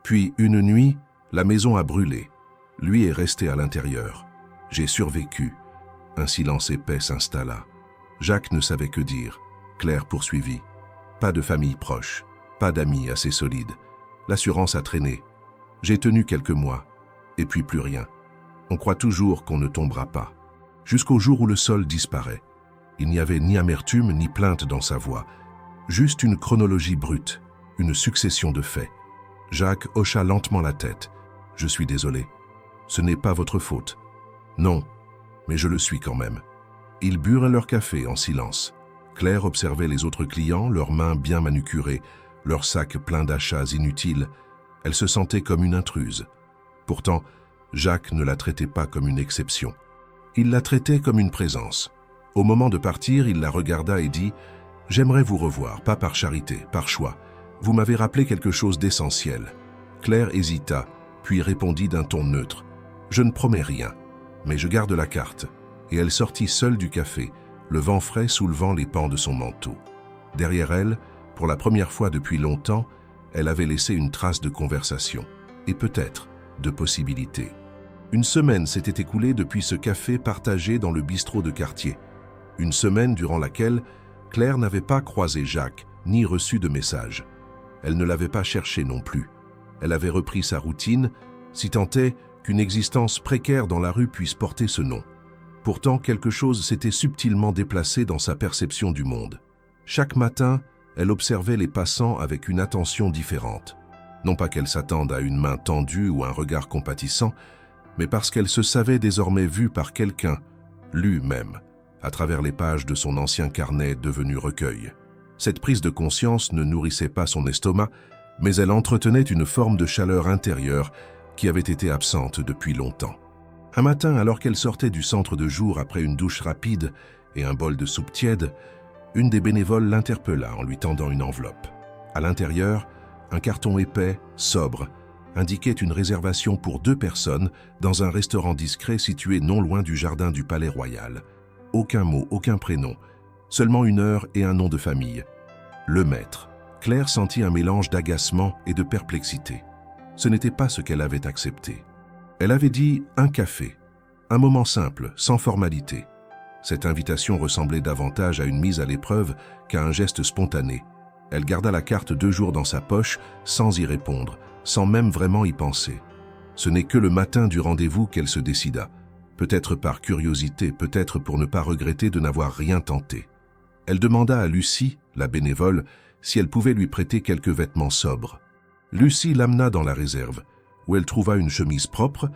Puis, une nuit, la maison a brûlé. Lui est resté à l'intérieur. J'ai survécu. Un silence épais s'installa. Jacques ne savait que dire. Claire poursuivit. Pas de famille proche, pas d'amis assez solides. L'assurance a traîné. J'ai tenu quelques mois, et puis plus rien. On croit toujours qu'on ne tombera pas. Jusqu'au jour où le sol disparaît. Il n'y avait ni amertume ni plainte dans sa voix. Juste une chronologie brute, une succession de faits. Jacques hocha lentement la tête. « Je suis désolé. Ce n'est pas votre faute. »« Non, mais je le suis quand même. » Ils burent leur café en silence. Claire observait les autres clients, leurs mains bien manucurées, leurs sacs pleins d'achats inutiles. Elle se sentait comme une intruse. Pourtant, Jacques ne la traitait pas comme une exception. Il la traitait comme une présence. Au moment de partir, il la regarda et dit « J'aimerais vous revoir, pas par charité, par choix. Vous m'avez rappelé quelque chose d'essentiel. » Claire hésita, puis répondit d'un ton neutre « Je ne promets rien, mais je garde la carte. » Et elle sortit seule du café, le vent frais soulevant les pans de son manteau. Derrière elle, pour la première fois depuis longtemps, elle avait laissé une trace de conversation, et peut-être de possibilités. Une semaine s'était écoulée depuis ce café partagé dans le bistrot de quartier. Une semaine durant laquelle Claire n'avait pas croisé Jacques, ni reçu de message. Elle ne l'avait pas cherché non plus. Elle avait repris sa routine, si tant est qu'une existence précaire dans la rue puisse porter ce nom. Pourtant, quelque chose s'était subtilement déplacé dans sa perception du monde. Chaque matin, elle observait les passants avec une attention différente. Non pas qu'elle s'attende à une main tendue ou un regard compatissant, mais parce qu'elle se savait désormais vue par quelqu'un, lue même, à travers les pages de son ancien carnet devenu recueil. Cette prise de conscience ne nourrissait pas son estomac, mais elle entretenait une forme de chaleur intérieure qui avait été absente depuis longtemps. Un matin, alors qu'elle sortait du centre de jour après une douche rapide et un bol de soupe tiède, une des bénévoles l'interpella en lui tendant une enveloppe. À l'intérieur, un carton épais, sobre, indiquait une réservation pour 2 personnes dans un restaurant discret situé non loin du jardin du Palais Royal. Aucun mot, aucun prénom, seulement une heure et un nom de famille. Lemaître. Claire sentit un mélange d'agacement et de perplexité. Ce n'était pas ce qu'elle avait accepté. Elle avait dit un café, un moment simple, sans formalité. Cette invitation ressemblait davantage à une mise à l'épreuve qu'à un geste spontané. Elle garda la carte 2 jours dans sa poche, sans y répondre, sans même vraiment y penser. Ce n'est que le matin du rendez-vous qu'elle se décida, peut-être par curiosité, peut-être pour ne pas regretter de n'avoir rien tenté. Elle demanda à Lucie, la bénévole, si elle pouvait lui prêter quelques vêtements sobres. Lucie l'amena dans la réserve, où elle trouva une chemise propre,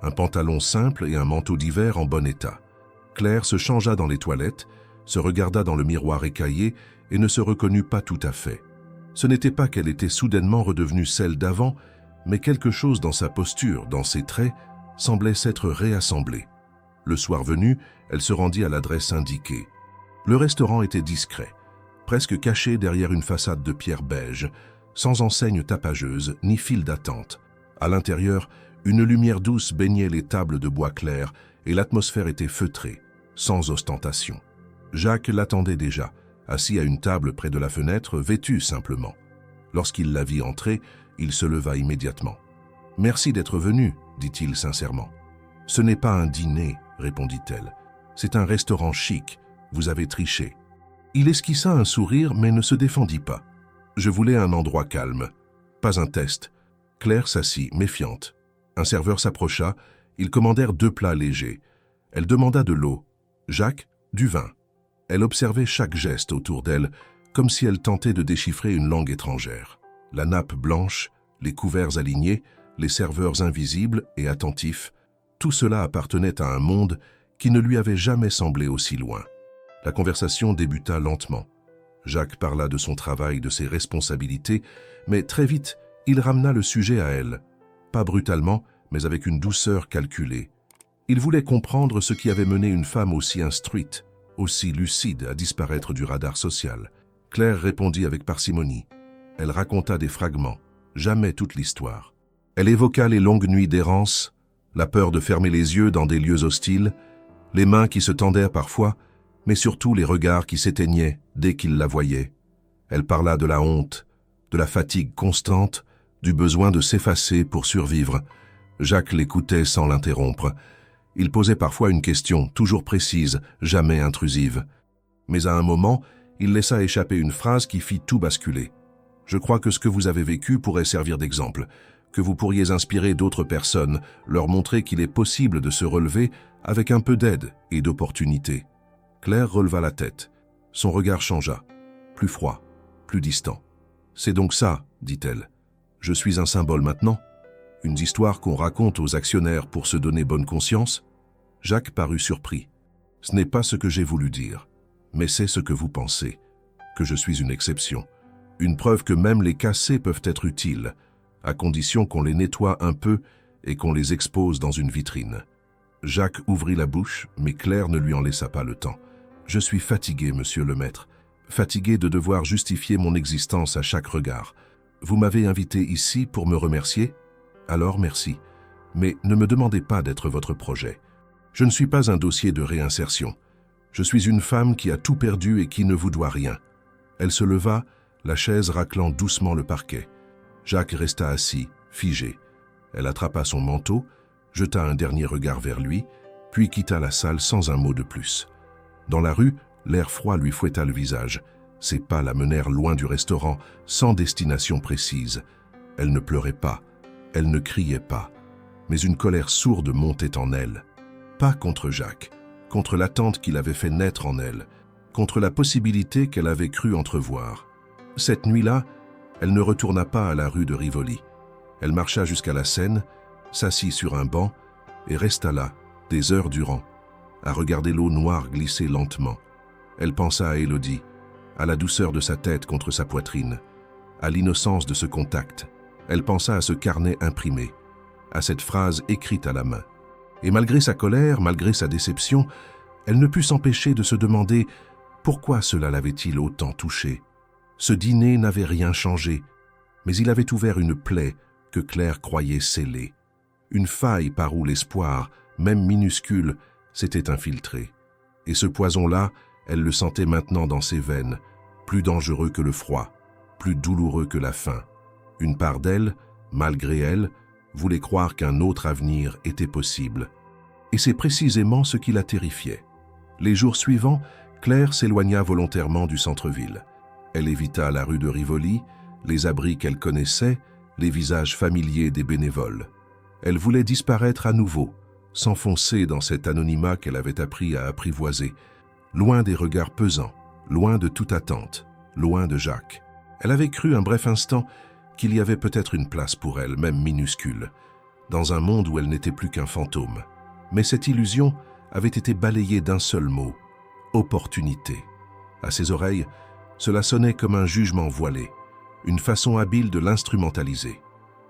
un pantalon simple et un manteau d'hiver en bon état. Claire se changea dans les toilettes, se regarda dans le miroir écaillé et ne se reconnut pas tout à fait. Ce n'était pas qu'elle était soudainement redevenue celle d'avant, mais quelque chose dans sa posture, dans ses traits, semblait s'être réassemblé. Le soir venu, elle se rendit à l'adresse indiquée. Le restaurant était discret, presque caché derrière une façade de pierre beige, sans enseigne tapageuse ni file d'attente. À l'intérieur, une lumière douce baignait les tables de bois clair et l'atmosphère était feutrée, sans ostentation. Jacques l'attendait déjà, assis à une table près de la fenêtre, vêtu simplement. Lorsqu'il la vit entrer, il se leva immédiatement. « Merci d'être venu, dit-il sincèrement. »« Ce n'est pas un dîner, répondit-elle. C'est un restaurant chic, vous avez triché. » Il esquissa un sourire mais ne se défendit pas. « Je voulais un endroit calme, pas un test. » Claire s'assit, méfiante. Un serveur s'approcha, ils commandèrent 2 plats légers. Elle demanda de l'eau. Jacques, du vin. Elle observait chaque geste autour d'elle, comme si elle tentait de déchiffrer une langue étrangère. La nappe blanche, les couverts alignés, les serveurs invisibles et attentifs, tout cela appartenait à un monde qui ne lui avait jamais semblé aussi loin. La conversation débuta lentement. Jacques parla de son travail, de ses responsabilités, mais très vite, il ramena le sujet à elle. Pas brutalement, mais avec une douceur calculée. Il voulait comprendre ce qui avait mené une femme aussi instruite, aussi lucide à disparaître du radar social. Claire répondit avec parcimonie. Elle raconta des fragments, jamais toute l'histoire. Elle évoqua les longues nuits d'errance, la peur de fermer les yeux dans des lieux hostiles, les mains qui se tendaient parfois, mais surtout les regards qui s'éteignaient dès qu'ils la voyaient. Elle parla de la honte, de la fatigue constante, du besoin de s'effacer pour survivre. Jacques l'écoutait sans l'interrompre. Il posait parfois une question, toujours précise, jamais intrusive. Mais à un moment, il laissa échapper une phrase qui fit tout basculer. « Je crois que ce que vous avez vécu pourrait servir d'exemple, que vous pourriez inspirer d'autres personnes, leur montrer qu'il est possible de se relever avec un peu d'aide et d'opportunité. » Claire releva la tête. Son regard changea, plus froid, plus distant. « C'est donc ça, dit-elle. Je suis un symbole maintenant ? Une histoire qu'on raconte aux actionnaires pour se donner bonne conscience ?» Jacques parut surpris. « Ce n'est pas ce que j'ai voulu dire, mais c'est ce que vous pensez, que je suis une exception. Une preuve que même les cassés peuvent être utiles, à condition qu'on les nettoie un peu et qu'on les expose dans une vitrine. » Jacques ouvrit la bouche, mais Claire ne lui en laissa pas le temps. « Je suis fatigué, monsieur le maître, fatigué de devoir justifier mon existence à chaque regard. Vous m'avez invité ici pour me remercier ? Alors merci, mais ne me demandez pas d'être votre projet. Je ne suis pas un dossier de réinsertion. Je suis une femme qui a tout perdu et qui ne vous doit rien. » Elle se leva, la chaise raclant doucement le parquet. Jacques resta assis, figé. Elle attrapa son manteau, jeta un dernier regard vers lui, puis quitta la salle sans un mot de plus. Dans la rue, l'air froid lui fouetta le visage. Ses pas la menèrent loin du restaurant, sans destination précise. Elle ne pleurait pas, elle ne criait pas, mais une colère sourde montait en elle. Pas contre Jacques, contre l'attente qu'il avait fait naître en elle, contre la possibilité qu'elle avait cru entrevoir. Cette nuit-là, elle ne retourna pas à la rue de Rivoli. Elle marcha jusqu'à la Seine, s'assit sur un banc et resta là, des heures durant, à regarder l'eau noire glisser lentement. Elle pensa à Élodie, à la douceur de sa tête contre sa poitrine, à l'innocence de ce contact. Elle pensa à ce carnet imprimé. à cette phrase écrite à la main. Et malgré sa colère, malgré sa déception, elle ne put s'empêcher de se demander pourquoi cela l'avait-il autant touchée. Ce dîner n'avait rien changé, mais il avait ouvert une plaie que Claire croyait scellée. Une faille par où l'espoir, même minuscule, s'était infiltré. Et ce poison-là, elle le sentait maintenant dans ses veines, plus dangereux que le froid, plus douloureux que la faim. Une part d'elle, malgré elle, voulait croire qu'un autre avenir était possible. Et c'est précisément ce qui la terrifiait. Les jours suivants, Claire s'éloigna volontairement du centre-ville. Elle évita la rue de Rivoli, les abris qu'elle connaissait, les visages familiers des bénévoles. Elle voulait disparaître à nouveau, s'enfoncer dans cet anonymat qu'elle avait appris à apprivoiser, loin des regards pesants, loin de toute attente, loin de Jacques. Elle avait cru un bref instant qu'il y avait peut-être une place pour elle, même minuscule, dans un monde où elle n'était plus qu'un fantôme. Mais cette illusion avait été balayée d'un seul mot, opportunité. À ses oreilles, cela sonnait comme un jugement voilé, une façon habile de l'instrumentaliser.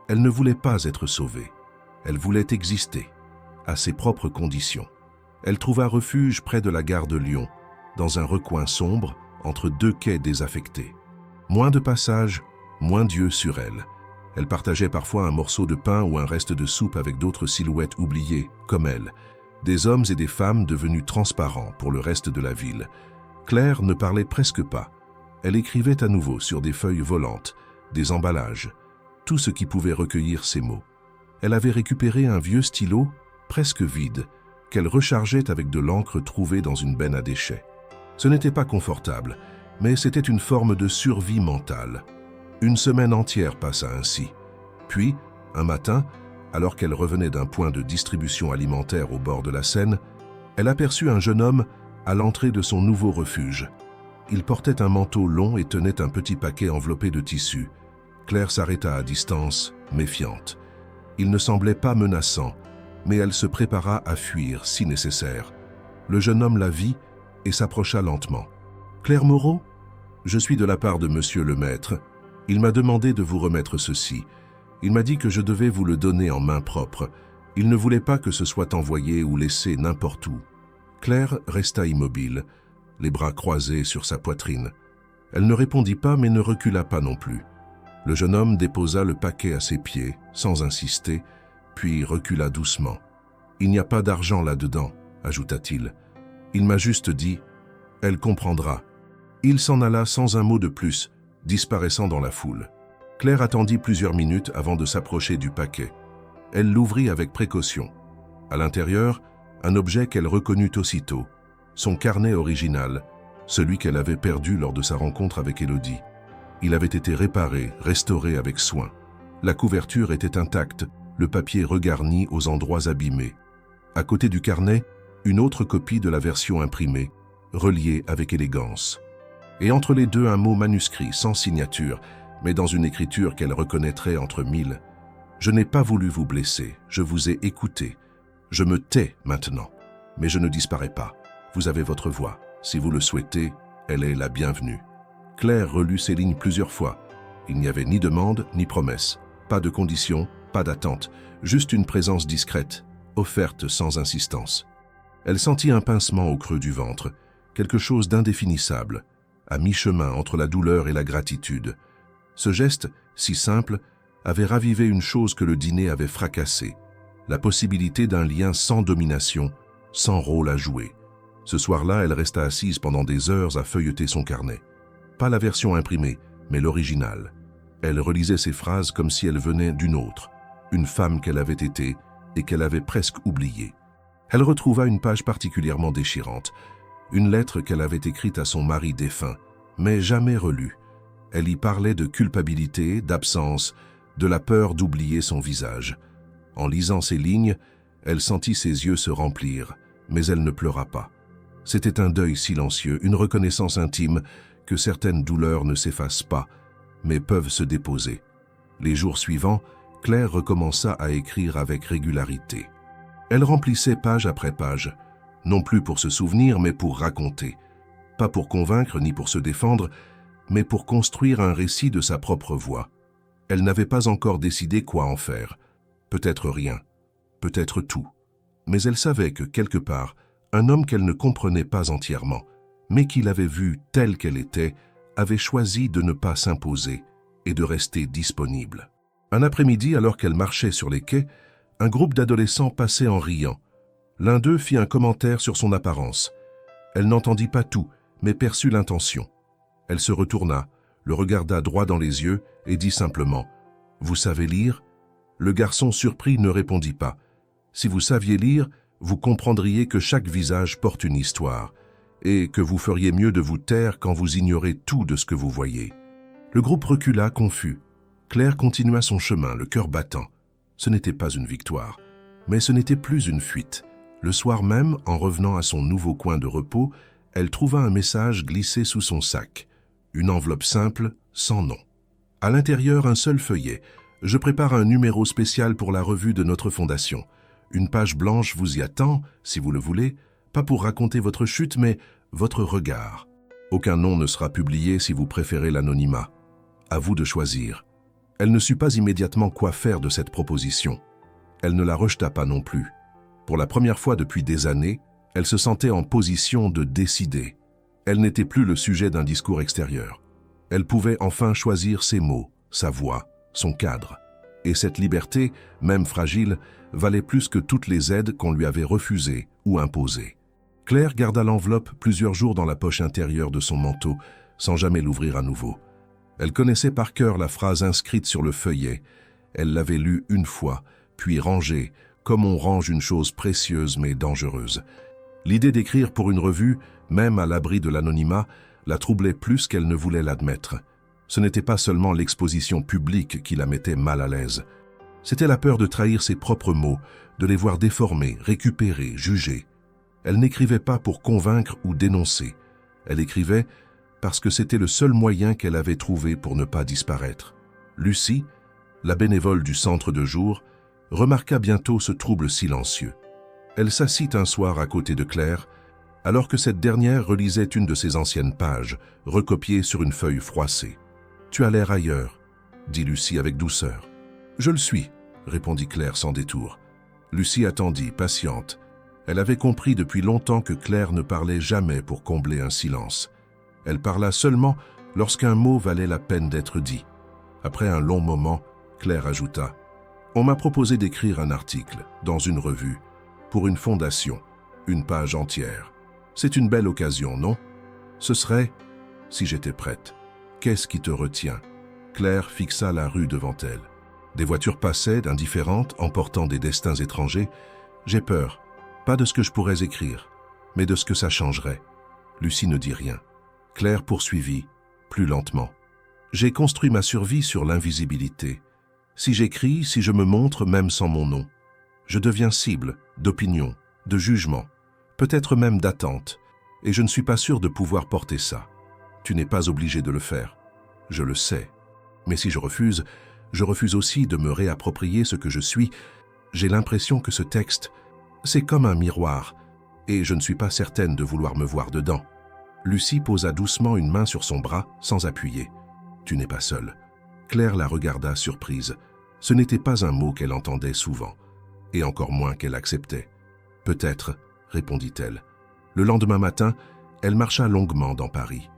Elle ne voulait pas être sauvée, elle voulait exister, à ses propres conditions. Elle trouva refuge près de la gare de Lyon, dans un recoin sombre, entre deux quais désaffectés. Moins de passage, moins d'yeux sur elle. Elle partageait parfois un morceau de pain ou un reste de soupe avec d'autres silhouettes oubliées, comme elle, des hommes et des femmes devenus transparents pour le reste de la ville. Claire ne parlait presque pas. Elle écrivait à nouveau sur des feuilles volantes, des emballages, tout ce qui pouvait recueillir ses mots. Elle avait récupéré un vieux stylo, presque vide, qu'elle rechargeait avec de l'encre trouvée dans une benne à déchets. Ce n'était pas confortable, mais c'était une forme de survie mentale. Une semaine entière passa ainsi. Puis, un matin, alors qu'elle revenait d'un point de distribution alimentaire au bord de la Seine, elle aperçut un jeune homme à l'entrée de son nouveau refuge. Il portait un manteau long et tenait un petit paquet enveloppé de tissu. Claire s'arrêta à distance, méfiante. Il ne semblait pas menaçant, mais elle se prépara à fuir si nécessaire. Le jeune homme la vit et s'approcha lentement. « Claire Moreau, je suis de la part de monsieur le maître. Il m'a demandé de vous remettre ceci. Il m'a dit que je devais vous le donner en main propre. Il ne voulait pas que ce soit envoyé ou laissé n'importe où. » Claire resta immobile, les bras croisés sur sa poitrine. Elle ne répondit pas mais ne recula pas non plus. Le jeune homme déposa le paquet à ses pieds, sans insister, puis recula doucement. « Il n'y a pas d'argent là-dedans, » ajouta-t-il. « Il m'a juste dit, elle comprendra. » Il s'en alla sans un mot de plus, disparaissant dans la foule. Claire attendit plusieurs minutes avant de s'approcher du paquet. Elle l'ouvrit avec précaution. À l'intérieur, un objet qu'elle reconnut aussitôt, son carnet original, celui qu'elle avait perdu lors de sa rencontre avec Élodie. Il avait été réparé, restauré avec soin. La couverture était intacte, le papier regarni aux endroits abîmés. À côté du carnet, une autre copie de la version imprimée, reliée avec élégance. Et entre les deux un mot manuscrit, sans signature, mais dans une écriture qu'elle reconnaîtrait entre mille. « Je n'ai pas voulu vous blesser, je vous ai écouté. Je me tais maintenant, mais je ne disparais pas. Vous avez votre voix. Si vous le souhaitez, elle est la bienvenue. » Claire relut ces lignes plusieurs fois. Il n'y avait ni demande, ni promesse. Pas de conditions, pas d'attente, juste une présence discrète, offerte sans insistance. Elle sentit un pincement au creux du ventre, quelque chose d'indéfinissable, à mi-chemin entre la douleur et la gratitude. Ce geste, si simple, avait ravivé une chose que le dîner avait fracassée, la possibilité d'un lien sans domination, sans rôle à jouer. Ce soir-là, elle resta assise pendant des heures à feuilleter son carnet. Pas la version imprimée, mais l'original. Elle relisait ses phrases comme si elles venaient d'une autre, une femme qu'elle avait été et qu'elle avait presque oubliée. Elle retrouva une page particulièrement déchirante, une lettre qu'elle avait écrite à son mari défunt, mais jamais relue. Elle y parlait de culpabilité, d'absence, de la peur d'oublier son visage. En lisant ces lignes, elle sentit ses yeux se remplir, mais elle ne pleura pas. C'était un deuil silencieux, une reconnaissance intime que certaines douleurs ne s'effacent pas, mais peuvent se déposer. Les jours suivants, Claire recommença à écrire avec régularité. Elle remplissait page après page, non plus pour se souvenir, mais pour raconter. Pas pour convaincre ni pour se défendre, mais pour construire un récit de sa propre voix. Elle n'avait pas encore décidé quoi en faire. peut-être rien, peut-être tout. Mais elle savait que, quelque part, un homme qu'elle ne comprenait pas entièrement, mais qu'il avait vu telle qu'elle était, avait choisi de ne pas s'imposer et de rester disponible. Un après-midi, alors qu'elle marchait sur les quais, un groupe d'adolescents passait en riant. L'un d'eux fit un commentaire sur son apparence. Elle n'entendit pas tout, mais perçut l'intention. Elle se retourna, le regarda droit dans les yeux et dit simplement « Vous savez lire ?» Le garçon surpris ne répondit pas. Si vous saviez lire, vous comprendriez que chaque visage porte une histoire et que vous feriez mieux de vous taire quand vous ignorez tout de ce que vous voyez. Le groupe recula, confus. Claire continua son chemin, le cœur battant. Ce n'était pas une victoire, mais ce n'était plus une fuite. Le soir même, en revenant à son nouveau coin de repos, elle trouva un message glissé sous son sac. Une enveloppe simple, sans nom. À l'intérieur, un seul feuillet. « Je prépare un numéro spécial pour la revue de notre fondation. Une page blanche vous y attend, si vous le voulez, pas pour raconter votre chute, mais votre regard. Aucun nom ne sera publié si vous préférez l'anonymat. À vous de choisir. » Elle ne sut pas immédiatement quoi faire de cette proposition. Elle ne la rejeta pas non plus. Pour la première fois depuis des années, elle se sentait en position de décider. Elle n'était plus le sujet d'un discours extérieur. Elle pouvait enfin choisir ses mots, sa voix, son cadre. Et cette liberté, même fragile, valait plus que toutes les aides qu'on lui avait refusées ou imposées. Claire garda l'enveloppe plusieurs jours dans la poche intérieure de son manteau, sans jamais l'ouvrir à nouveau. Elle connaissait par cœur la phrase inscrite sur le feuillet. Elle l'avait lue une fois, puis rangée, comme on range une chose précieuse mais dangereuse. L'idée d'écrire pour une revue, même à l'abri de l'anonymat, la troublait plus qu'elle ne voulait l'admettre. Ce n'était pas seulement l'exposition publique qui la mettait mal à l'aise. C'était la peur de trahir ses propres mots, de les voir déformés, récupérés, jugés. Elle n'écrivait pas pour convaincre ou dénoncer. Elle écrivait parce que c'était le seul moyen qu'elle avait trouvé pour ne pas disparaître. Lucie, la bénévole du centre de jour, remarqua bientôt ce trouble silencieux. Elle s'assit un soir à côté de Claire, alors que cette dernière relisait une de ses anciennes pages, recopiée sur une feuille froissée. « Tu as l'air ailleurs », dit Lucie avec douceur. « Je le suis », répondit Claire sans détour. Lucie attendit, patiente. Elle avait compris depuis longtemps que Claire ne parlait jamais pour combler un silence. Elle parla seulement lorsqu'un mot valait la peine d'être dit. Après un long moment, Claire ajouta « On m'a proposé d'écrire un article, dans une revue, pour une fondation, une page entière. C'est une belle occasion, non? Ce serait, si j'étais prête. Qu'est-ce qui te retient ?» Claire fixa la rue devant elle. Des voitures passaient, indifférentes, emportant des destins étrangers. « J'ai peur, pas de ce que je pourrais écrire, mais de ce que ça changerait. » Lucie ne dit rien. Claire poursuivit, plus lentement. « J'ai construit ma survie sur l'invisibilité. Si j'écris, si je me montre, même sans mon nom, je deviens cible d'opinion, de jugement, peut-être même d'attente, et je ne suis pas sûr de pouvoir porter ça. Tu n'es pas obligé de le faire. Je le sais. Mais si je refuse aussi de me réapproprier ce que je suis. J'ai l'impression que ce texte, c'est comme un miroir, et je ne suis pas certaine de vouloir me voir dedans. » Lucie posa doucement une main sur son bras, sans appuyer. « Tu n'es pas seule. » Claire la regarda surprise. Ce n'était pas un mot qu'elle entendait souvent, et encore moins qu'elle acceptait. « Peut-être, » répondit-elle. Le lendemain matin, elle marcha longuement dans Paris.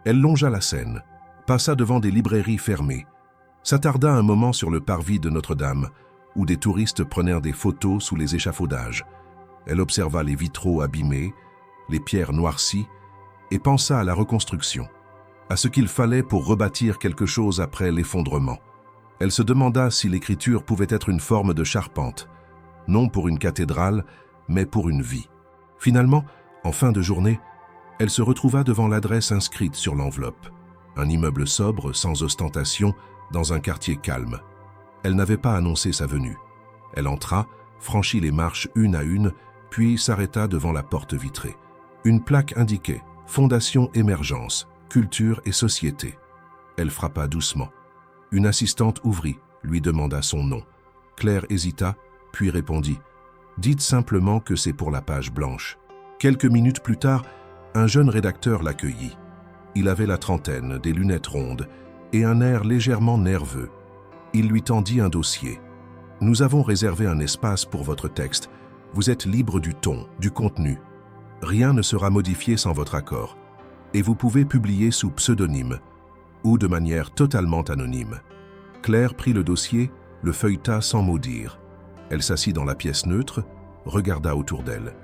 Elle longea la Seine, passa devant des librairies fermées, s'attarda un moment sur le parvis de Notre-Dame, où des touristes prenaient des photos sous les échafaudages. Elle observa les vitraux abîmés, les pierres noircies, et pensa à la reconstruction, à ce qu'il fallait pour rebâtir quelque chose après l'effondrement. Elle se demanda si l'écriture pouvait être une forme de charpente, non pour une cathédrale, mais pour une vie. Finalement, en fin de journée, elle se retrouva devant l'adresse inscrite sur l'enveloppe. Un immeuble sobre, sans ostentation, dans un quartier calme. Elle n'avait pas annoncé sa venue. Elle entra, franchit les marches une à une, puis s'arrêta devant la porte vitrée. Une plaque indiquait « Fondation Émergence, Culture et Société ». Elle frappa doucement. Une assistante ouvrit, lui demanda son nom. Claire hésita, puis répondit « Dites simplement que c'est pour la page blanche ». Quelques minutes plus tard, un jeune rédacteur l'accueillit. Il avait la trentaine, des lunettes rondes et un air légèrement nerveux. Il lui tendit un dossier. « Nous avons réservé un espace pour votre texte. Vous êtes libre du ton, du contenu. Rien ne sera modifié sans votre accord. Et vous pouvez publier sous pseudonyme ou de manière totalement anonyme. Claire prit le dossier, le feuilleta sans mot dire. Elle s'assit dans la pièce neutre, regarda autour d'elle.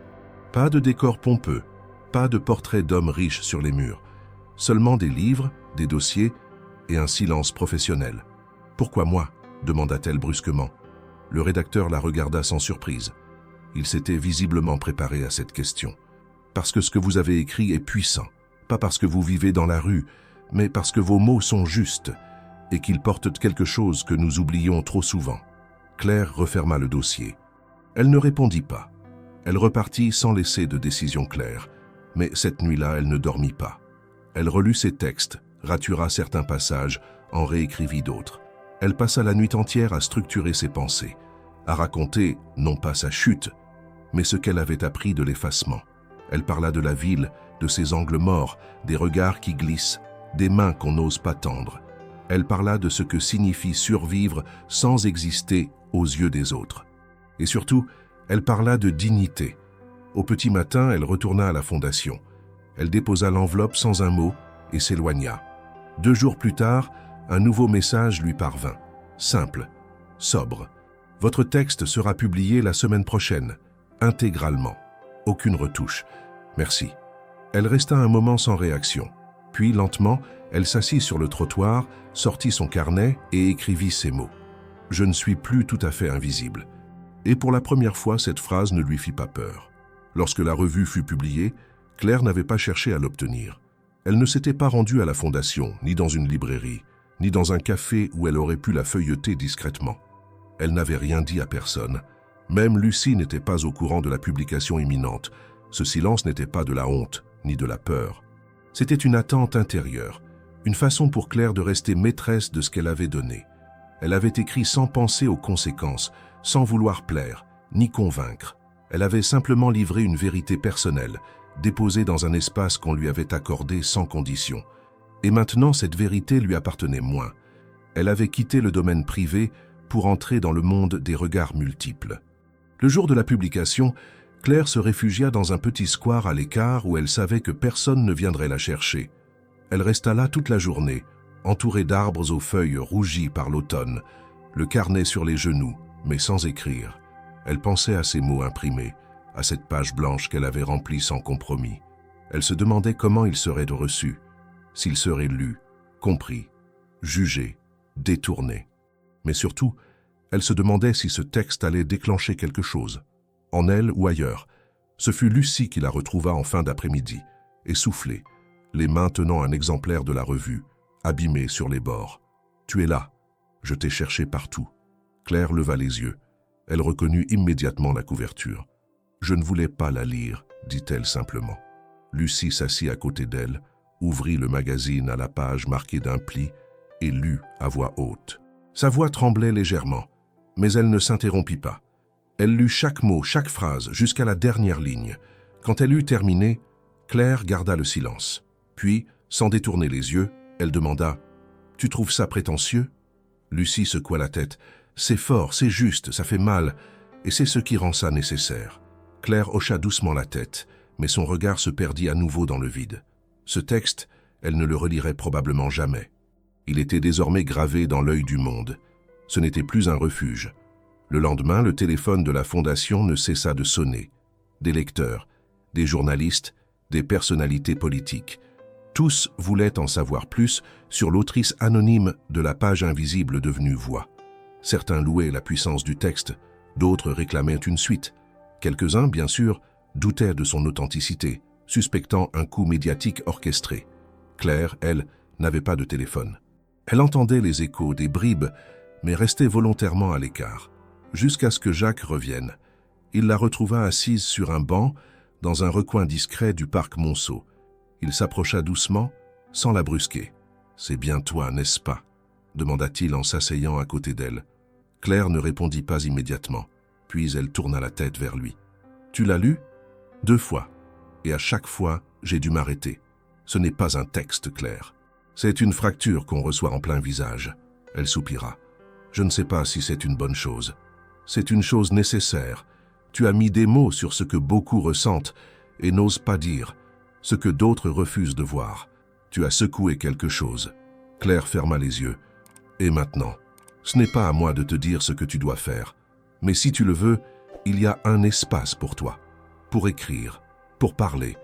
Pas de décor pompeux, pas de portraits d'hommes riches sur les murs. Seulement des livres, des dossiers et un silence professionnel. « Pourquoi moi ?» demanda-t-elle brusquement. Le rédacteur la regarda sans surprise. Il s'était visiblement préparé à cette question. « Parce que ce que vous avez écrit est puissant, pas parce que vous vivez dans la rue, mais parce que vos mots sont justes et qu'ils portent quelque chose que nous oublions trop souvent. » Claire referma le dossier. Elle ne répondit pas. Elle repartit sans laisser de décision claire. Mais cette nuit-là, elle ne dormit pas. Elle relut ses textes, ratura certains passages, en réécrivit d'autres. Elle passa la nuit entière à structurer ses pensées, à raconter, non pas sa chute, mais ce qu'elle avait appris de l'effacement. Elle parla de la ville, de ses angles morts, des regards qui glissent, des mains qu'on n'ose pas tendre. Elle parla de ce que signifie survivre sans exister aux yeux des autres. Et surtout, elle parla de dignité. Au petit matin, elle retourna à la fondation. Elle déposa l'enveloppe sans un mot et s'éloigna. 2 jours plus tard, un nouveau message lui parvint. Simple, sobre. « Votre texte sera publié la semaine prochaine, intégralement. Aucune retouche. Merci. » Elle resta un moment sans réaction. Puis, lentement, elle s'assit sur le trottoir, sortit son carnet et écrivit ces mots. « Je ne suis plus tout à fait invisible. » Et pour la première fois, cette phrase ne lui fit pas peur. Lorsque la revue fut publiée, Claire n'avait pas cherché à l'obtenir. Elle ne s'était pas rendue à la fondation, ni dans une librairie, ni dans un café où elle aurait pu la feuilleter discrètement. Elle n'avait rien dit à personne. Même Lucie n'était pas au courant de la publication imminente. Ce silence n'était pas de la honte, ni de la peur. C'était une attente intérieure, une façon pour Claire de rester maîtresse de ce qu'elle avait donné. Elle avait écrit sans penser aux conséquences, sans vouloir plaire, ni convaincre. Elle avait simplement livré une vérité personnelle, déposée dans un espace qu'on lui avait accordé sans condition. Et maintenant, cette vérité lui appartenait moins. Elle avait quitté le domaine privé pour entrer dans le monde des regards multiples. Le jour de la publication, Claire se réfugia dans un petit square à l'écart où elle savait que personne ne viendrait la chercher. Elle resta là toute la journée, entourée d'arbres aux feuilles rougies par l'automne, le carnet sur les genoux, mais sans écrire. Elle pensait à ces mots imprimés, à cette page blanche qu'elle avait remplie sans compromis. Elle se demandait comment ils seraient reçus, s'ils seraient lus, compris, jugés, détournés. Mais surtout, elle se demandait si ce texte allait déclencher quelque chose, en elle ou ailleurs. Ce fut Lucie qui la retrouva en fin d'après-midi, essoufflée, les mains tenant un exemplaire de la revue, abîmé sur les bords. « Tu es là, je t'ai cherché partout. » Claire leva les yeux. Elle reconnut immédiatement la couverture. « Je ne voulais pas la lire, » dit-elle simplement. Lucie s'assit à côté d'elle, ouvrit le magazine à la page marquée d'un pli et lut à voix haute. Sa voix tremblait légèrement, mais elle ne s'interrompit pas. Elle lut chaque mot, chaque phrase, jusqu'à la dernière ligne. Quand elle eut terminé, Claire garda le silence. Puis, sans détourner les yeux, elle demanda « Tu trouves ça prétentieux ?» Lucie secoua la tête. « C'est fort, c'est juste, ça fait mal, et c'est ce qui rend ça nécessaire. » Claire hocha doucement la tête, mais son regard se perdit à nouveau dans le vide. Ce texte, elle ne le relirait probablement jamais. Il était désormais gravé dans l'œil du monde. Ce n'était plus un refuge. Le lendemain, le téléphone de la Fondation ne cessa de sonner. Des lecteurs, des journalistes, des personnalités politiques. Tous voulaient en savoir plus sur l'autrice anonyme de la page invisible devenue voix. Certains louaient la puissance du texte, d'autres réclamaient une suite. Quelques-uns, bien sûr, doutaient de son authenticité, suspectant un coup médiatique orchestré. Claire, elle, n'avait pas de téléphone. Elle entendait les échos, des bribes, mais restait volontairement à l'écart, jusqu'à ce que Jacques revienne. Il la retrouva assise sur un banc, dans un recoin discret du parc Monceau. Il s'approcha doucement, sans la brusquer. « C'est bien toi, n'est-ce pas ?» demanda-t-il en s'asseyant à côté d'elle. Claire ne répondit pas immédiatement, puis elle tourna la tête vers lui. « Tu l'as lu ?»« 2 fois, et à chaque fois, j'ai dû m'arrêter. Ce n'est pas un texte, Claire. C'est une fracture qu'on reçoit en plein visage. » Elle soupira. « Je ne sais pas si c'est une bonne chose. C'est une chose nécessaire. Tu as mis des mots sur ce que beaucoup ressentent et n'osent pas dire, ce que d'autres refusent de voir. Tu as secoué quelque chose. » Claire ferma les yeux. « Et maintenant, ce n'est pas à moi de te dire ce que tu dois faire. Mais si tu le veux, il y a un espace pour toi. Pour écrire, pour parler,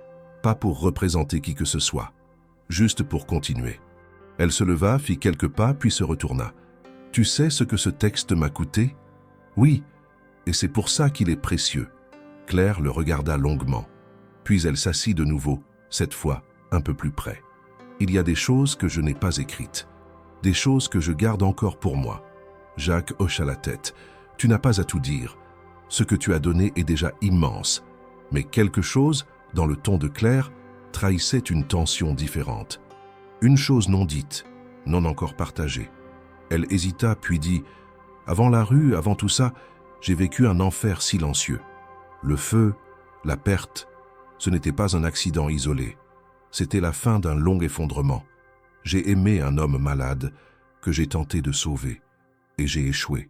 pas pour représenter qui que ce soit. Juste pour continuer. » Elle se leva, fit quelques pas, puis se retourna. « Tu sais ce que ce texte m'a coûté ? » ?»« Oui, et c'est pour ça qu'il est précieux. » Claire le regarda longuement. Puis elle s'assit de nouveau, cette fois un peu plus près. « Il y a des choses que je n'ai pas écrites, des choses que je garde encore pour moi. » Jacques hocha la tête. « Tu n'as pas à tout dire. Ce que tu as donné est déjà immense. » Mais quelque chose, dans le ton de Claire, trahissait une tension différente. Une chose non dite, non encore partagée. Elle hésita puis dit « Avant la rue, avant tout ça, j'ai vécu un enfer silencieux. Le feu, la perte, ce n'était pas un accident isolé. C'était la fin d'un long effondrement. J'ai aimé un homme malade que j'ai tenté de sauver. Et j'ai échoué. »